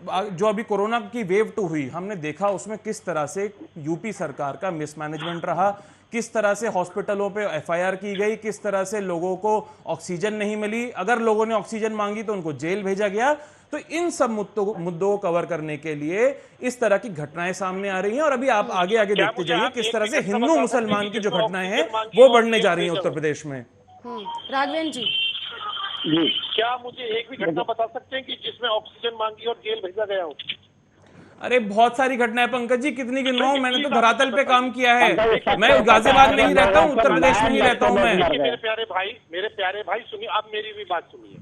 जो अभी कोरोना की वेव 2 हुई, हमने देखा उसमें किस तरह से यूपी सरकार का मिसमैनेजमेंट रहा, किस तरह से हॉस्पिटलों पे एफआईआर की गई, किस तरह से लोगों को ऑक्सीजन नहीं मिली, अगर लोगों ने ऑक्सीजन मांगी तो उनको जेल भेजा गया। तो इन सब मुद्दों को कवर करने के लिए इस तरह की घटनाएं सामने आ रही हैं, और अभी आप आगे आगे देखते जाइए किस तरह से हिंदू मुसलमान की जो घटनाएं हैं वो बढ़ने जा रही हैं उत्तर प्रदेश में। राघवेंद्र जी, क्या मुझे एक भी घटना बता सकते हैं कि जिसमें ऑक्सीजन मांगी और जेल भेजा गया हो? अरे बहुत सारी घटनाएं पंकज जी, कितनी गिनवाऊं? मैंने तो धरातल पे काम किया है, मैं गाजियाबाद में ही रहता हूँ, उत्तर प्रदेश में ही रहता हूँ मैं। मेरे प्यारे भाई सुनिए, आप मेरी भी बात सुनिए,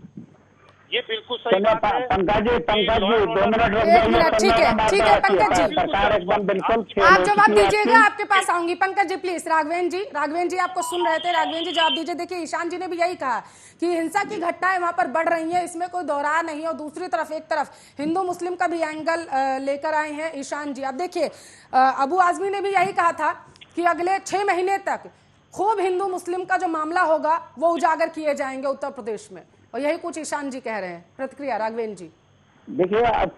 ये बिल्कुल सही बात है। पंकज जी 2 मिनट एक मिनट, ठीक है पंकज जी, सरकार एकदम बिल्कुल आप जवाब दीजिएगा, आपके पास आऊंगी। पंकज जी प्लीज। राघवेंद्र जी आपको सुन रहे थे, राघवेंद्र जी जवाब दीजिए। देखिए ईशान जी ने भी यही कहा कि हिंसा की घटनाएं वहां पर बढ़ रही हैं, इसमें कोई दोहरा नहीं है, और दूसरी तरफ एक तरफ हिंदू मुस्लिम का भी एंगल लेकर आए हैं ईशान जी। अब देखिए अबू आजमी ने भी यही कहा था कि अगले 6 महीने तक खूब हिंदू मुस्लिम का जो मामला होगा वो उजागर किए जाएंगे उत्तर प्रदेश में, और यही कुछ ईशान जी कह रहे हैं। प्रतिक्रिया राघवेंद्र जी। देखिए, अब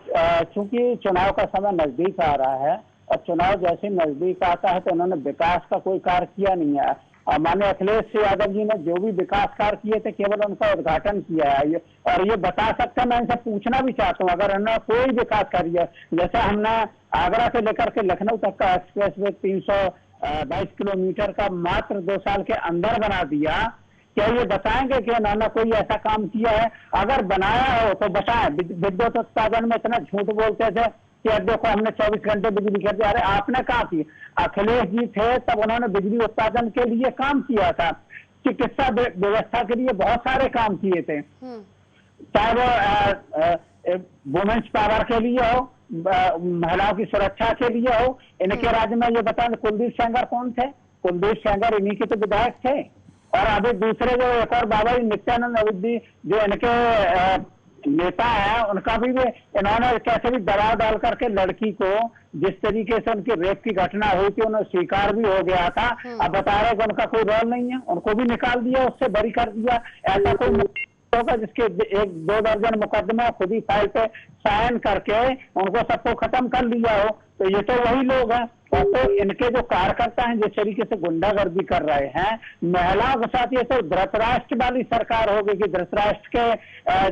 चूंकि चुनाव का समय नजदीक आ रहा है, और चुनाव जैसे नजदीक आता है तो उन्होंने विकास का कोई कार्य किया नहीं है। और माननीय अखिलेश यादव जी ने जो भी विकास कार्य किए थे केवल उनका उद्घाटन किया है, और ये बता सकते हैं, मैं इनसे पूछना भी चाहता हूँ, अगर उन्होंने कोई विकास कर दिया, जैसे हमने आगरा से लेकर के लखनऊ तक का एक्सप्रेस वे 322 किलोमीटर का मात्र 2 साल के अंदर बना दिया, क्या ये बताएंगे कि उन्होंने कोई ऐसा काम किया है? अगर बनाया हो तो बताएं। विद्युत उत्पादन में इतना झूठ बोलते थे, कि अब देखो हमने 24 घंटे बिजली कर दी। अरे आपने कहा थी, अखिलेश जी थे तब उन्होंने बिजली उत्पादन के लिए काम किया था, चिकित्सा व्यवस्था के लिए बहुत सारे काम किए थे, चाहे वो वुमेन्स पावर के लिए हो, महिलाओं की सुरक्षा के लिए हो। इनके राज्य में ये बताएं, कुलदीप सेंगर कौन थे? कुलदीप सेंगर इन्हीं के तो विधायक थे। और अभी दूसरे जो एक और बाबा जी नित्यानंद अवधी जो इनके नेता है, उनका भी इन्होंने कैसे भी दबाव डाल करके लड़की को, जिस तरीके से उनकी रेप की घटना हुई थी, उन्हें स्वीकार भी हो गया था, अब बता रहे कि उनका कोई रोल नहीं है, उनको भी निकाल दिया, उससे बरी कर दिया। ऐसा कोई होगा जिसके 1-2 दर्जन मुकदमे खुद ही फाइल पे साइन करके उनको सबको खत्म कर लिया हो, तो ये तो वही लोग हैं। और तो इनके जो कार्यकर्ता हैं जिस तरीके से गुंडागर्दी कर रहे हैं महिलाओं के साथ, ये तो धृतराष्ट्र वाली सरकार होगी कि धृतराष्ट्र के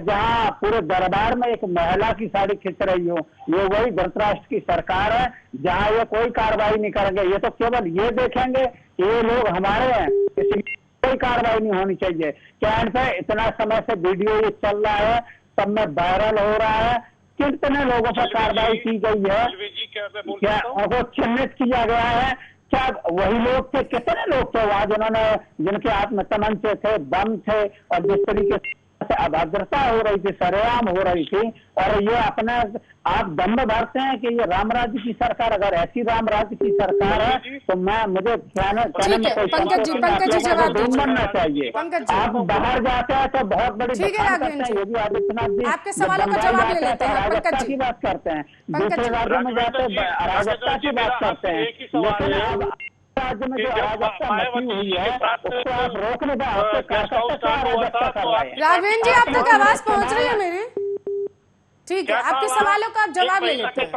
जहां पूरे दरबार में एक महिला की साड़ी खींच रही हो, ये वही धृतराष्ट्र की सरकार है जहां ये कोई कार्रवाई नहीं करेंगे। ये तो केवल ये देखेंगे कि ये लोग हमारे हैं, इसलिए कोई कार्रवाई नहीं होनी चाहिए। क्या इन पे इतना समय से वीडियो ये चल रहा है, सब में वायरल हो रहा है, कितने लोगों पर कार्रवाई की गई है, क्या उनको चिन्हित किया गया है? क्या वही लोग थे? कितने लोग थे वहां जिन्होंने, जिनके हाथ में तमंचे थे, बम थे, और जिस तरीके से अभद्रता हो रही थी, सरेआम हो रही थी। और ये अपने आप दम भरते हैं कि ये राम राज्य की सरकार, अगर ऐसी राम राज्य की सरकार है तो मुझे पंकज जी जवाब बनना चाहिए। आप बाहर जाते हैं तो बहुत बड़ी योगी आदित्यनाथ जी आपके सवालों का जवाब ले लेते हैं। अराजकता की बात करते हैं, दूसरे राज्यों में जाते अराजकता की बात करते हैं, लेकिन अब राज्य में जो अराजकता मची हुई है उसको आप रोक नहीं पाए। राघवेंद्र जी, आप तक आवाज पहुंच रही है मेरी? ठीक है, आपके सवालों का जवाब ले लेते हैं।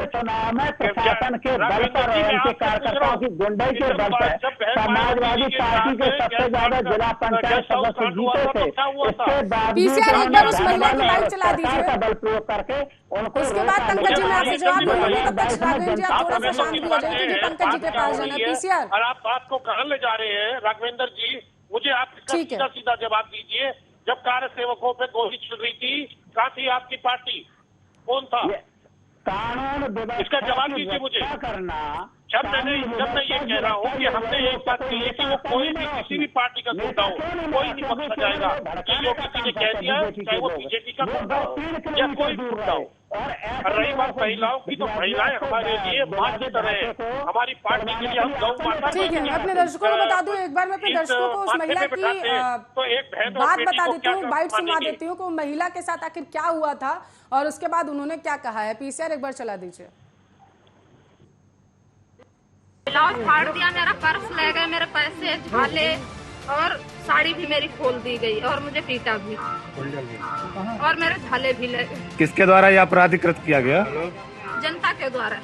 चुनाव में प्रशासन के बल पर, उनके कार्यकर्ताओं की गुंडाई के बल पर समाजवादी पार्टी के सबसे ज्यादा जिला पंचायत सदस्य जीते थे। इसके बाद एक बार उस महिला की बाइक चला दीजिए का बल प्रयोग करके उनको, उसके बाद पंकज जी मैं आपसे जवाब दूंगी, तब तक राघवेंद्र जी आप थोड़ा सा शांत हो जाइए क्योंकि पंकज जी के पास जाना। पीसीआर, और आप बात को कहाँ ले जा रहे हैं राघवेंद्र जी? मुझे आप इसका सीधा जवाब दीजिए। जब कार्य सेवकों पे गोली चल रही थी, कहाँ थी आपकी पार्टी? कौन था? कानून, इसका जवाब दीजिए मुझे। करना जब मैं ये कह रहा हूँ कि हमने एक बात कही है कि वो कोई भी किसी भी पार्टी का गुंडा हो, कोई नहीं बख्शा जाएगा। जो किसी ने कह दिया, चाहे वो बीजेपी का गुंडा हो या कोई गुंडा हो। और रही बात महिलाओं की, तो महिलाएं हमारे लिए मां की तरह है, हमारी पार्टी के लिए हम गौ माता। ठीक है, अपने दर्शकों को बता दूं, एक बार मैं अपने दर्शकों को उस महिला की तो एक बहन बात बता देती हूँ, बाइट सुना देती हूँ कि महिला के साथ आखिर क्या हुआ था और उसके बाद उन्होंने क्या कहा है। पीसीआर एक बार चला दीजिए। ब्लाउज फाड़ दिया, मेरा पर्स ले गए, मेरे पैसे, झाले और साड़ी भी मेरी खोल दी गई और मुझे पीटा भी और मेरे झाले भी ले गए। किसके द्वारा यह अपराधीकृत किया गया? जनता के द्वारा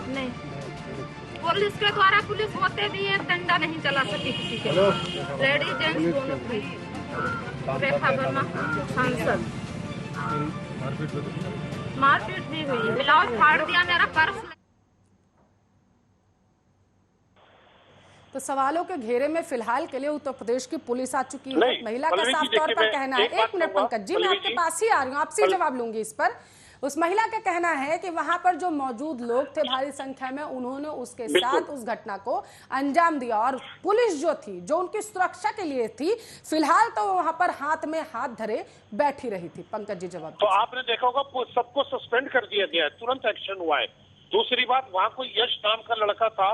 नहीं, पुलिस के द्वारा। पुलिस होते भी एक डंडा नहीं चला सकी किसी के, लेडीज जेंट्स दोनों भी। रेखा वर्मा सांसद, मारपीट भी हुई, ब्लाउज फाड़ दिया, मेरा पर्स। तो सवालों के घेरे में फिलहाल के लिए उत्तर प्रदेश की पुलिस आ चुकी है। महिला का साफ तौर पर कहना है, एक मिनट पंकज जी, मैं आपके पास ही आ रही हूँ, आपसे जवाब लूंगी इस पर। उस महिला का कहना है कि वहां पर जो मौजूद लोग थे भारी संख्या में, उन्होंने उसके साथ उस घटना को अंजाम दिया और पुलिस जो थी, जो उनकी सुरक्षा के लिए थी, फिलहाल तो वहां पर हाथ में हाथ धरे बैठी रही थी। पंकज जी जवाब। तो आपने देखा होगा सबको सस्पेंड कर दिया गया है, तुरंत एक्शन हुआ है। दूसरी बात, वहाँ कोई यश नाम का लड़का था,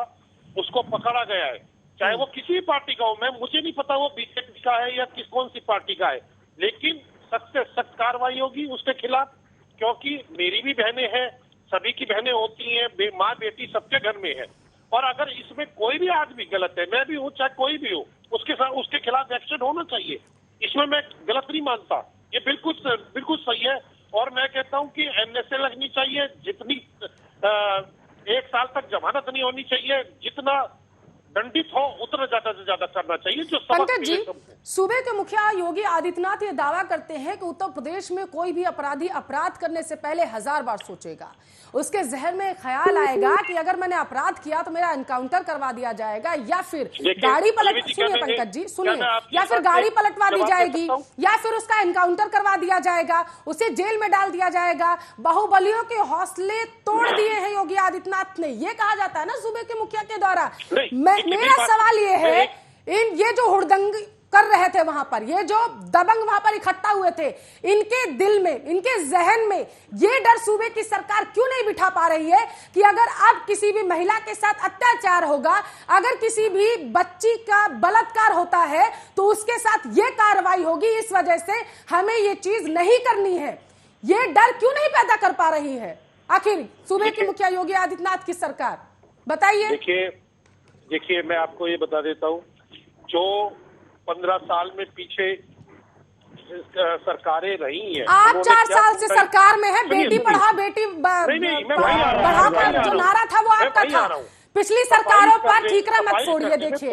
उसको पकड़ा गया है, चाहे वो किसी पार्टी का हो। मुझे नहीं पता वो बीजेपी का है या कौन सी पार्टी का है, लेकिन सख्त से सख्त कार्रवाई होगी उसके खिलाफ, क्योंकि मेरी भी बहनें हैं, सभी की बहनें होती हैं, माँ बेटी सबके घर में है। और अगर इसमें कोई भी आदमी गलत है, मैं भी हूँ चाहे कोई भी हो, उसके खिलाफ एक्शन होना चाहिए। इसमें मैं गलत नहीं मानता, ये बिल्कुल सही है। और मैं कहता हूँ कि एनएसए लगनी चाहिए, जितनी 1 साल तक जमानत नहीं होनी चाहिए, जितना दंडित हो उतना ज्यादा से ज्यादा करना चाहिए जो सबक पंकज जी, मिले सबको। सूबे के मुखिया योगी आदित्यनाथ ये दावा करते हैं कि उत्तर प्रदेश में कोई भी अपराधी अपराध करने से पहले 1000 बार सोचेगा। उसके जहन में ख्याल आएगा कि अगर मैंने अपराध किया तो मेरा एनकाउंटर करवा दिया जाएगा, या फिर गाड़ी पलट, सुनिए पंकज जी सुनिए, या फिर गाड़ी पलटवा दी जाएगी, या फिर उसका एनकाउंटर करवा दिया जाएगा, उसे जेल में डाल दिया जाएगा। बाहुबलियों के हौसले तोड़ दिए हैं योगी आदित्यनाथ ने, ये कहा जाता है ना सूबे के मुखिया के द्वारा। मेरा सवाल ये है, ये जो हुड़दंग कर रहे थे वहां पर, ये जो दबंग वहां पर इकट्ठा हुए थे, इनके दिल में, इनके जहन में ये डर सूबे की सरकार क्यों नहीं बिठा पा रही है कि अगर अब किसी भी महिला के साथ अत्याचार होगा, अगर किसी भी बच्ची का बलात्कार होता है तो उसके साथ ये कार्रवाई होगी, इस वजह से हमें ये चीज नहीं करनी है। ये डर क्यों नहीं पैदा कर पा रही है आखिर सूबे के मुखिया योगी आदित्यनाथ की सरकार, बताइए। देखिए मैं आपको ये बता देता हूँ, जो 15 साल में पीछे सरकारें रही हैं, आप 4 साल से सरकार में है, बेटी पढ़ाओ बेटी बढ़ाओ का जो नारा था वो आपका था। पिछली सरकारों पर ठीकरा मत छोड़िए। देखिए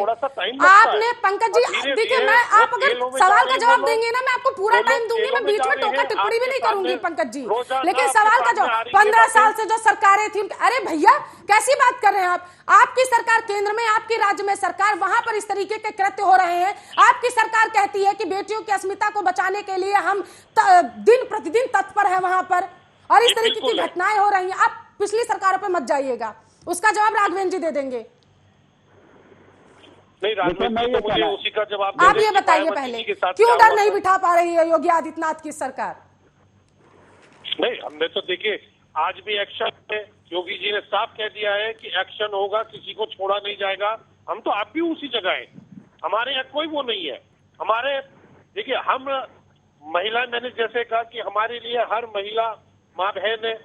आपने पंकज जी, देखिए मैं, आप अगर सवाल का जवाब देंगे ना मैं आपको पूरा टाइम दूंगी, मैं बीच में टोका टिप्पणी भी नहीं करूंगी पंकज जी, लेकिन सवाल का जवाब, 15 साल से जो सरकारें थी, अरे भैया कैसी बात कर रहे हैं आप? आपकी सरकार केंद्र में, आपकी राज्य में सरकार, वहां पर इस तरीके के कृत्य हो रहे हैं। आपकी सरकार कहती है कि बेटियों की अस्मिता को बचाने के लिए हम दिन प्रतिदिन तत्पर है वहां पर, और इस तरीके की घटनाएं हो रही हैं। आप पिछली सरकारों पर मत जाइएगा, उसका जवाब राघवेंद्र जी दे देंगे। नहीं राघवेंद्र जी तो मुझे उसी का जवाब आप ये बताइए पहले, क्यों डर नहीं बिठा पा रही है योगी आदित्यनाथ की सरकार? नहीं, हमने तो देखिए आज भी एक्शन है, योगी जी ने साफ कह दिया है कि एक्शन होगा, किसी को छोड़ा नहीं जाएगा। हम तो आप भी उसी जगह हैं, हमारे यहाँ कोई वो नहीं है। हमारे देखिए, हम महिला, मैंने जैसे कहा कि हमारे लिए हर महिला माँ बहन है,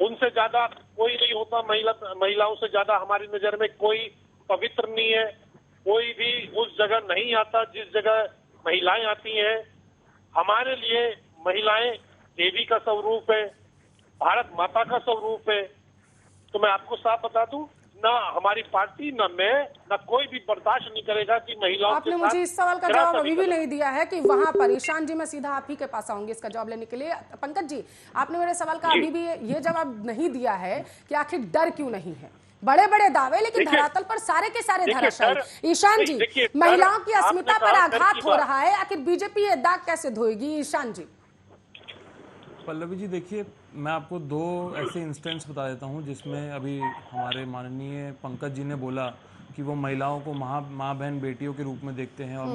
उनसे ज्यादा कोई नहीं होता। महिलाओं से ज्यादा हमारी नजर में कोई पवित्र नहीं है। कोई भी उस जगह नहीं आता जिस जगह महिलाएं आती हैं। हमारे लिए महिलाएं देवी का स्वरूप है, भारत माता का स्वरूप है। तो मैं आपको साफ बता दूं, ना हमारी पार्टी, ना मैं, ना कोई भी बर्दाश्त नहीं करेगा कि महिलाओं के साथ। आपने मुझे इस सवाल का जवाब अभी भी नहीं दिया है कि वहां पर, ईशान जी मैं सीधा आप ही के पास आऊंगी इसका जवाब लेने के लिए। पंकज जी, आपने मेरे सवाल का अभी भी ये जवाब नहीं दिया है कि आखिर डर क्यों नहीं है? बड़े बड़े दावे, लेकिन धरातल पर सारे के सारे धराशायी। ईशान जी, महिलाओं की अस्मिता पर आघात हो रहा है, आखिर बीजेपी ये दाग कैसे धोएगी? ईशान जी। पल्लवी जी देखिए, मैं आपको 2 ऐसे इंस्टेंस बता देता हूं जिसमें अभी हमारे माननीय पंकज जी ने बोला कि वो महिलाओं को माँ बहन बेटियों के रूप में देखते हैं और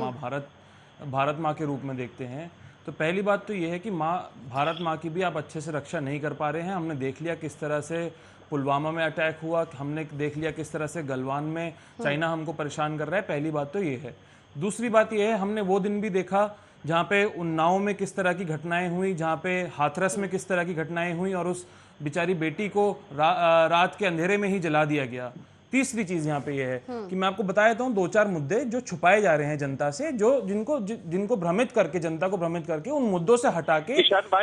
भारत माँ के रूप में देखते हैं। तो पहली बात तो ये है कि भारत माँ की भी आप अच्छे से रक्षा नहीं कर पा रहे हैं। हमने देख लिया किस तरह से पुलवामा में अटैक हुआ, हमने देख लिया किस तरह से गलवान में चाइना हमको परेशान कर रहा है। पहली बात तो ये है। दूसरी बात ये है, हमने वो दिन भी देखा जहाँ पे उन्नाव में किस तरह की घटनाएं हुई, जहाँ पे हाथरस में किस तरह की घटनाएं हुई और उस बेचारी बेटी को रात के अंधेरे में ही जला दिया गया। तीसरी चीज यहाँ पे ये है कि मैं आपको बता देता हूँ 2-4 मुद्दे जो छुपाए जा रहे हैं जनता से, जो जिनको भ्रमित करके, जनता को भ्रमित करके उन मुद्दों से हटा के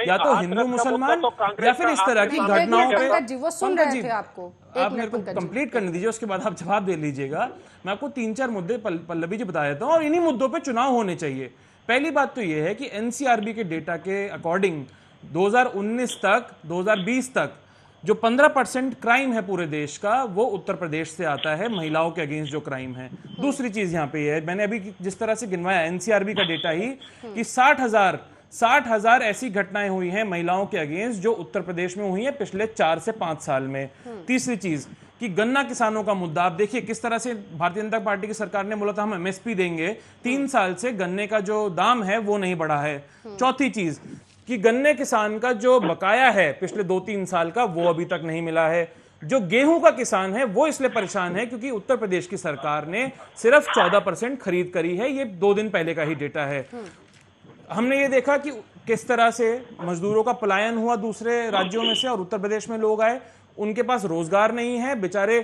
या तो हिंदू मुसलमान या फिर इस तरह की घटनाओं पे। आप मेरे को कंप्लीट करने दीजिए, उसके बाद आप जवाब दे लीजिएगा। मैं आपको 3-4 मुद्दे पल्लवी जी बता देता हूँ और इन्हीं मुद्दों पर चुनाव होने चाहिए। पहली बात तो यह है कि एनसीआरबी के डेटा के अकॉर्डिंग 2019 तक 2020 तक जो 15% क्राइम है पूरे देश का, वो उत्तर प्रदेश से आता है, महिलाओं के अगेंस्ट जो क्राइम है। दूसरी चीज यहाँ पे है, मैंने अभी जिस तरह से गिनवाया एनसीआरबी का डेटा ही कि 60,000 ऐसी घटनाएं हुई हैं महिलाओं के अगेंस्ट जो उत्तर प्रदेश में हुई है पिछले 4 से 5 साल में। तीसरी चीज कि गन्ना किसानों का मुद्दा, आप देखिए किस तरह से भारतीय जनता पार्टी की सरकार ने बोला था हम एमएसपी देंगे, 3 साल से गन्ने का जो दाम है वो नहीं बढ़ा है। चौथी चीज कि गन्ने किसान का जो बकाया है पिछले 2-3 साल का, वो अभी तक नहीं मिला है। जो गेहूं का किसान है वो इसलिए परेशान है क्योंकि उत्तर प्रदेश की सरकार ने सिर्फ 14% खरीद करी है। ये 2 दिन पहले का ही डेटा है। हमने ये देखा कि किस तरह से मजदूरों का पलायन हुआ दूसरे राज्यों में से और उत्तर प्रदेश में लोग आए, उनके पास रोजगार नहीं है, बेचारे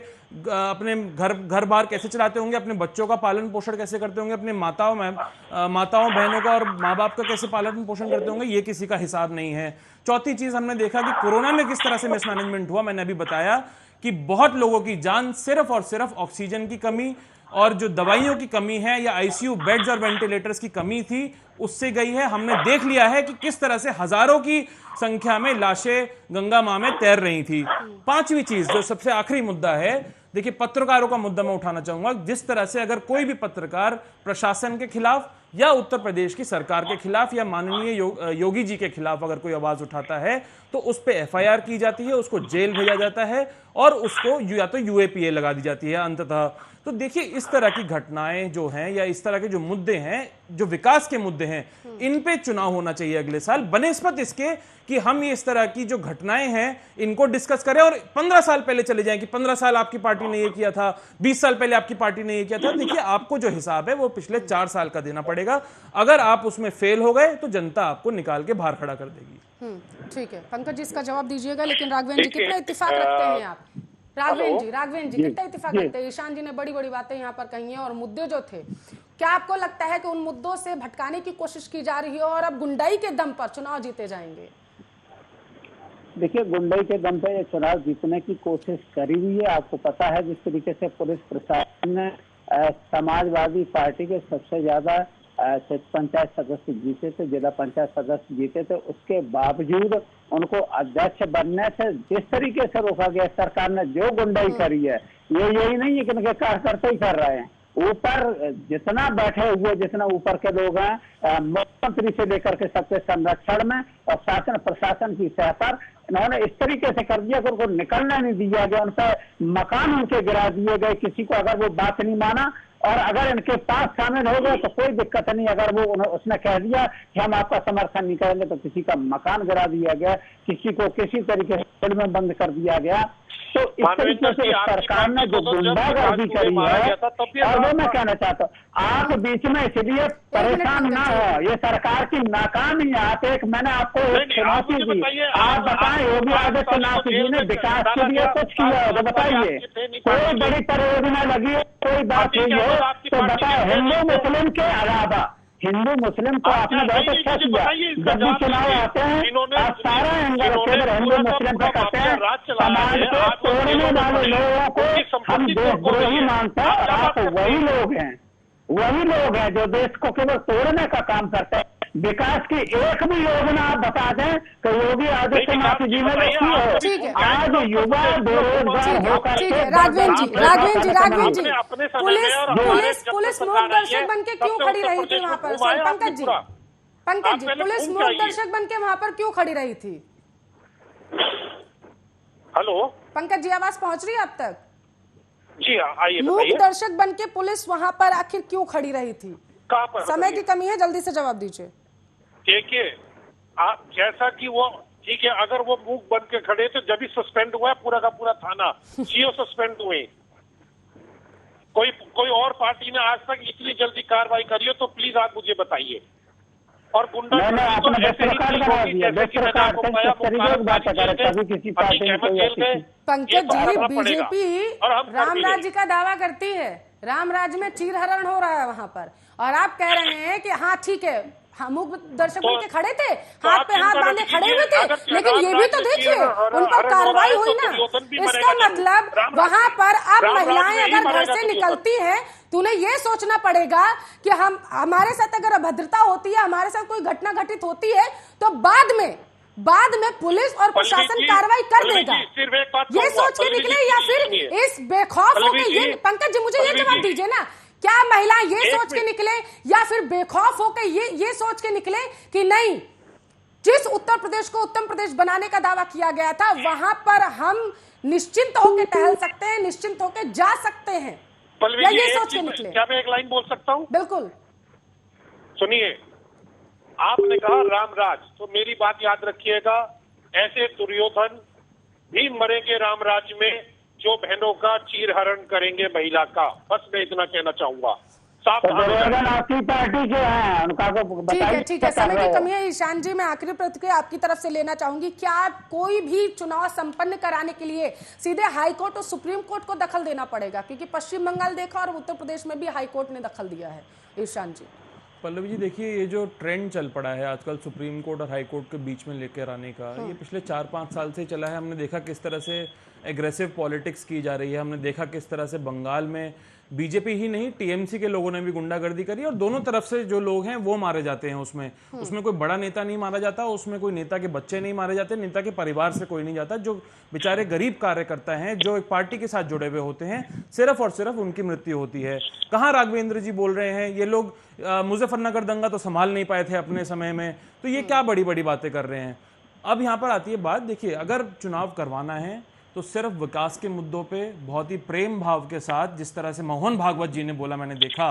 अपने घर बार कैसे चलाते होंगे, अपने बच्चों का पालन पोषण कैसे करते होंगे, अपने माताओं बहनों का और माँ बाप का कैसे पालन पोषण करते होंगे, ये किसी का हिसाब नहीं है। चौथी चीज हमने देखा कि कोरोना में किस तरह से मिसमैनेजमेंट हुआ। मैंने अभी बताया कि बहुत लोगों की जान सिर्फ और सिर्फ ऑक्सीजन की कमी और जो दवाइयों की कमी है या आईसीयू बेड्स और वेंटिलेटर्स की कमी थी उससे गई है। हमने देख लिया है कि किस तरह से हजारों की संख्या में लाशें गंगा मां में तैर रही थी। पांचवी चीज जो सबसे आखिरी मुद्दा है, देखिए पत्रकारों का मुद्दा मैं उठाना चाहूंगा। जिस तरह से अगर कोई भी पत्रकार प्रशासन के खिलाफ या उत्तर प्रदेश की सरकार के खिलाफ या माननीय योगी जी के खिलाफ अगर कोई आवाज उठाता है तो उस पर एफआईआर की जाती है, उसको जेल भेजा जाता है और उसको या तो यूएपीए लगा दी जाती है अंततः। तो देखिए इस तरह की घटनाएं जो हैं या इस तरह के जो मुद्दे हैं, जो विकास के मुद्दे हैं, इन पे चुनाव होना चाहिए अगले साल, बनिस्बत इसके कि हम ये इस तरह की जो घटनाएं हैं इनको डिस्कस करें और 15 साल पहले चले जाएं कि 15 साल आपकी पार्टी ने ये किया था, 20 साल पहले आपकी पार्टी ने ये किया था। देखिए आपको जो हिसाब है वो पिछले 4 साल का देना पड़ेगा। अगर आप उसमें फेल हो गए तो जनता आपको निकाल के बाहर खड़ा कर देगी। ठीक है, पंकज जी इसका जवाब दीजिएगा। लेकिन राघवेंद्र जी कितना इत्तेफाक रखते हैं आप? राघवेंद्र जी कितना इत्तेफाक रखते हैं? ईशान जी ने बड़ी बड़ी बातें यहाँ पर कही हैं और मुद्दे जो थे, क्या आपको लगता है कि उन मुद्दों से भटकाने की कोशिश की जा रही है और अब गुंडाई के दम पर चुनाव जीते जाएंगे? देखिए, गुंडाई के दम पे ये चुनाव जीतने की कोशिश करी हुई है। आपको पता है जिस तरीके से पुलिस प्रशासन ने समाजवादी पार्टी के सबसे ज्यादा पंचायत सदस्य जीते थे, जिला पंचायत सदस्य जीते थे, उसके बावजूद उनको अध्यक्ष बनने से जिस तरीके से रोका गया, सरकार ने जो गुंडाई करी है, ये यही नहीं है कि उनके कार्यकर्ता ही कर रहे हैं। ऊपर जितना बैठे हुए जितना ऊपर के लोग हैं, मुख्यमंत्री से लेकर के सबके संरक्षण में और शासन प्रशासन की सह पर इन्होंने इस तरीके से कर दिया कि उनको निकलना नहीं दिया गया, उन पर मकान उनके गिरा दिए गए। किसी को अगर वो बात नहीं माना और अगर इनके पास शामिल हो गए तो कोई दिक्कत नहीं। अगर वो उसने कह दिया कि हम आपका समर्थन नहीं करेंगे तो किसी का मकान गिरा दिया गया, किसी को किसी तरीके से जेल में बंद कर दिया गया। तो इस तरीके से सरकार ने जो गुंडागर्दी करी है, और वो मैं कहना चाहता हूँ, आप बीच में इसलिए परेशान ना हो, ये सरकार की नाकामी है। आप मैंने आपको एक चुनौती दी, आप बताएं योगी आदित्यनाथ जी ने विकास के लिए कुछ किया हो तो बताइए। कोई बड़ी परियोजना लगी, कोई बात हुई हो तो बताओ। हिंदू मुस्लिम के अलावा हिंदू मुस्लिम को आपने बहुत अच्छा किया। जब भी चुनाव आते हैं आप सारा केवल हिंदू मुस्लिम का कहते हैं, समाज को तोड़ने वाले लोगों को हम देशद्रोही मानते हैं। और आप वही लोग हैं जो देश को केवल तोड़ने का काम करते हैं। विकास की एक भी योजना आप बता दें तो योगी आदित्यनाथ जी ने रखी हो। आज युवा बेरोजगार होकर राघवेंद्र जी पुलिस मूक दर्शक बन के क्यों खड़ी रही थी वहाँ पर? पंकज जी पुलिस मूक दर्शक बन के वहाँ पर क्यों खड़ी रही थी? हेलो पंकज जी, आवाज पहुंच रही है अब तक? जी आइए। मूक दर्शक बन के पुलिस वहाँ पर आखिर क्यों खड़ी रही थी? कहाँ पर? समय की कमी है, जल्दी से जवाब दीजिए। देखिए, आप जैसा कि वो ठीक है, अगर वो मूक बन के खड़े थे जब भी सस्पेंड हुआ है पूरा का पूरा थाना, सीओ सस्पेंड हुए। कोई और पार्टी ने आज तक इतनी जल्दी कार्रवाई करी हो तो प्लीज आप मुझे बताइए। और गुंडा तो ऐसे ही जैसे कि मैंने आपको बताया, पंकज जी बीजेपी रामराज जी का दावा करती है, रामराज में चीरहरण हो रहा है वहां पर, और आप कह रहे हैं कि हाँ ठीक है, हम दर्शक बन के खड़े थे, हाथ पे हाथ बांधे खड़े हुए थे, लेकिन ये भी तो देखिए उन पर कार्रवाई हुई ना। इसका मतलब वहां पर अब महिलाएं अगर घर से निकलती हैं तो उन्हें ये सोचना पड़ेगा कि हमारे साथ अगर अभद्रता होती है, हमारे साथ कोई घटना घटित होती है तो बाद में पुलिस और प्रशासन कार्रवाई कर देगा। ये सोच के निकले या फिर इस बेखौफ होकर ये? पंकज जी मुझे ये जवाब दीजिए ना, क्या महिलाएं ये सोच के निकले या फिर बेखौफ होकर ये सोच के निकले कि नहीं, जिस उत्तर प्रदेश को उत्तम प्रदेश बनाने का दावा किया गया था वहां पर हम निश्चिंत होकर टहल सकते हैं, निश्चिंत होकर जा सकते हैं, या ये सोच के निकले? क्या मैं एक लाइन बोल सकता हूँ? बिल्कुल सुनिए, आपने कहा रामराज, तो मेरी बात याद रखिएगा, ऐसे दुर्योधन भी मरेंगे रामराज में जो बहनों का चीरहरण करेंगे महिला का। बस मैं इतना कहना चाहूंगा। आपकी पार्टी के हैं उनका ठीक है, समय की कमी है। ईशान जी, मैं आखिरी प्रतिक्रिया आपकी तरफ से लेना चाहूंगी। क्या कोई भी चुनाव संपन्न कराने के लिए सीधे हाईकोर्ट और सुप्रीम कोर्ट को दखल देना पड़ेगा? क्योंकि पश्चिम बंगाल देखा और उत्तर प्रदेश में भी हाईकोर्ट ने दखल दिया है। ईशान जी। पल्लवी जी, देखिए ये जो ट्रेंड चल पड़ा है आजकल सुप्रीम कोर्ट और हाई कोर्ट के बीच में लेकर आने का, ये पिछले 4-5 साल से चला है। हमने देखा किस तरह से एग्रेसिव पॉलिटिक्स की जा रही है। हमने देखा किस तरह से बंगाल में बीजेपी ही नहीं, टीएमसी के लोगों ने भी गुंडागर्दी करी और दोनों तरफ से जो लोग हैं वो मारे जाते हैं। उसमें कोई बड़ा नेता नहीं मारा जाता, उसमें कोई नेता के बच्चे नहीं मारे जाते, नेता के परिवार से कोई नहीं जाता। जो बेचारे गरीब कार्यकर्ता हैं, जो एक पार्टी के साथ जुड़े हुए होते हैं, सिर्फ और सिर्फ उनकी मृत्यु होती है। कहाँ राघवेंद्र जी बोल रहे हैं, ये लोग मुजफ्फरनगर दंगा तो संभाल नहीं पाए थे अपने समय में, तो ये क्या बड़ी बड़ी बातें कर रहे हैं। अब यहाँ पर आती है बात, देखिए अगर चुनाव करवाना है तो सिर्फ विकास के मुद्दों पे बहुत ही प्रेम भाव के साथ, जिस तरह से मोहन भागवत जी ने बोला, मैंने देखा,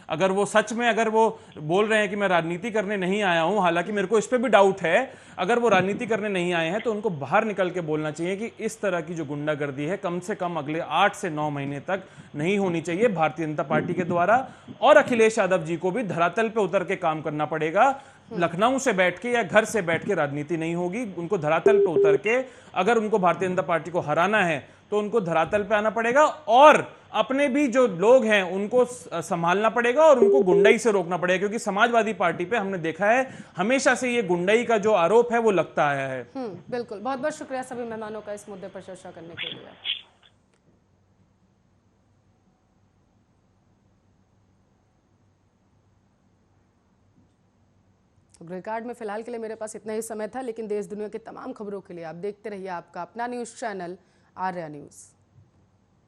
अगर वो सच में अगर वो बोल रहे हैं कि मैं राजनीति करने नहीं आया हूं, हालांकि मेरे को इस पे भी डाउट है, अगर वो राजनीति करने नहीं आए हैं तो उनको बाहर निकल के बोलना चाहिए कि इस तरह की जो गुंडागर्दी है कम से कम अगले 8 से 9 महीने तक नहीं होनी चाहिए भारतीय जनता पार्टी के द्वारा। और अखिलेश यादव जी को भी धरातल पे उतर के काम करना पड़ेगा। लखनऊ से बैठ के या घर से बैठ के राजनीति नहीं होगी, उनको धरातल पे उतर के, अगर उनको भारतीय जनता पार्टी को हराना है तो उनको धरातल पे आना पड़ेगा और अपने भी जो लोग हैं उनको संभालना पड़ेगा और उनको गुंडाई से रोकना पड़ेगा, क्योंकि समाजवादी पार्टी पे हमने देखा है हमेशा से ये गुंडाई का जो आरोप है वो लगता आया है। बिल्कुल, बहुत बहुत शुक्रिया सभी मेहमानों का इस मुद्दे पर चर्चा करने के लिए। ग्रे कार्ड में फिलहाल के लिए मेरे पास इतना ही समय था, लेकिन देश दुनिया की तमाम खबरों के लिए आप देखते रहिए आपका अपना न्यूज़ चैनल आर्या न्यूज़।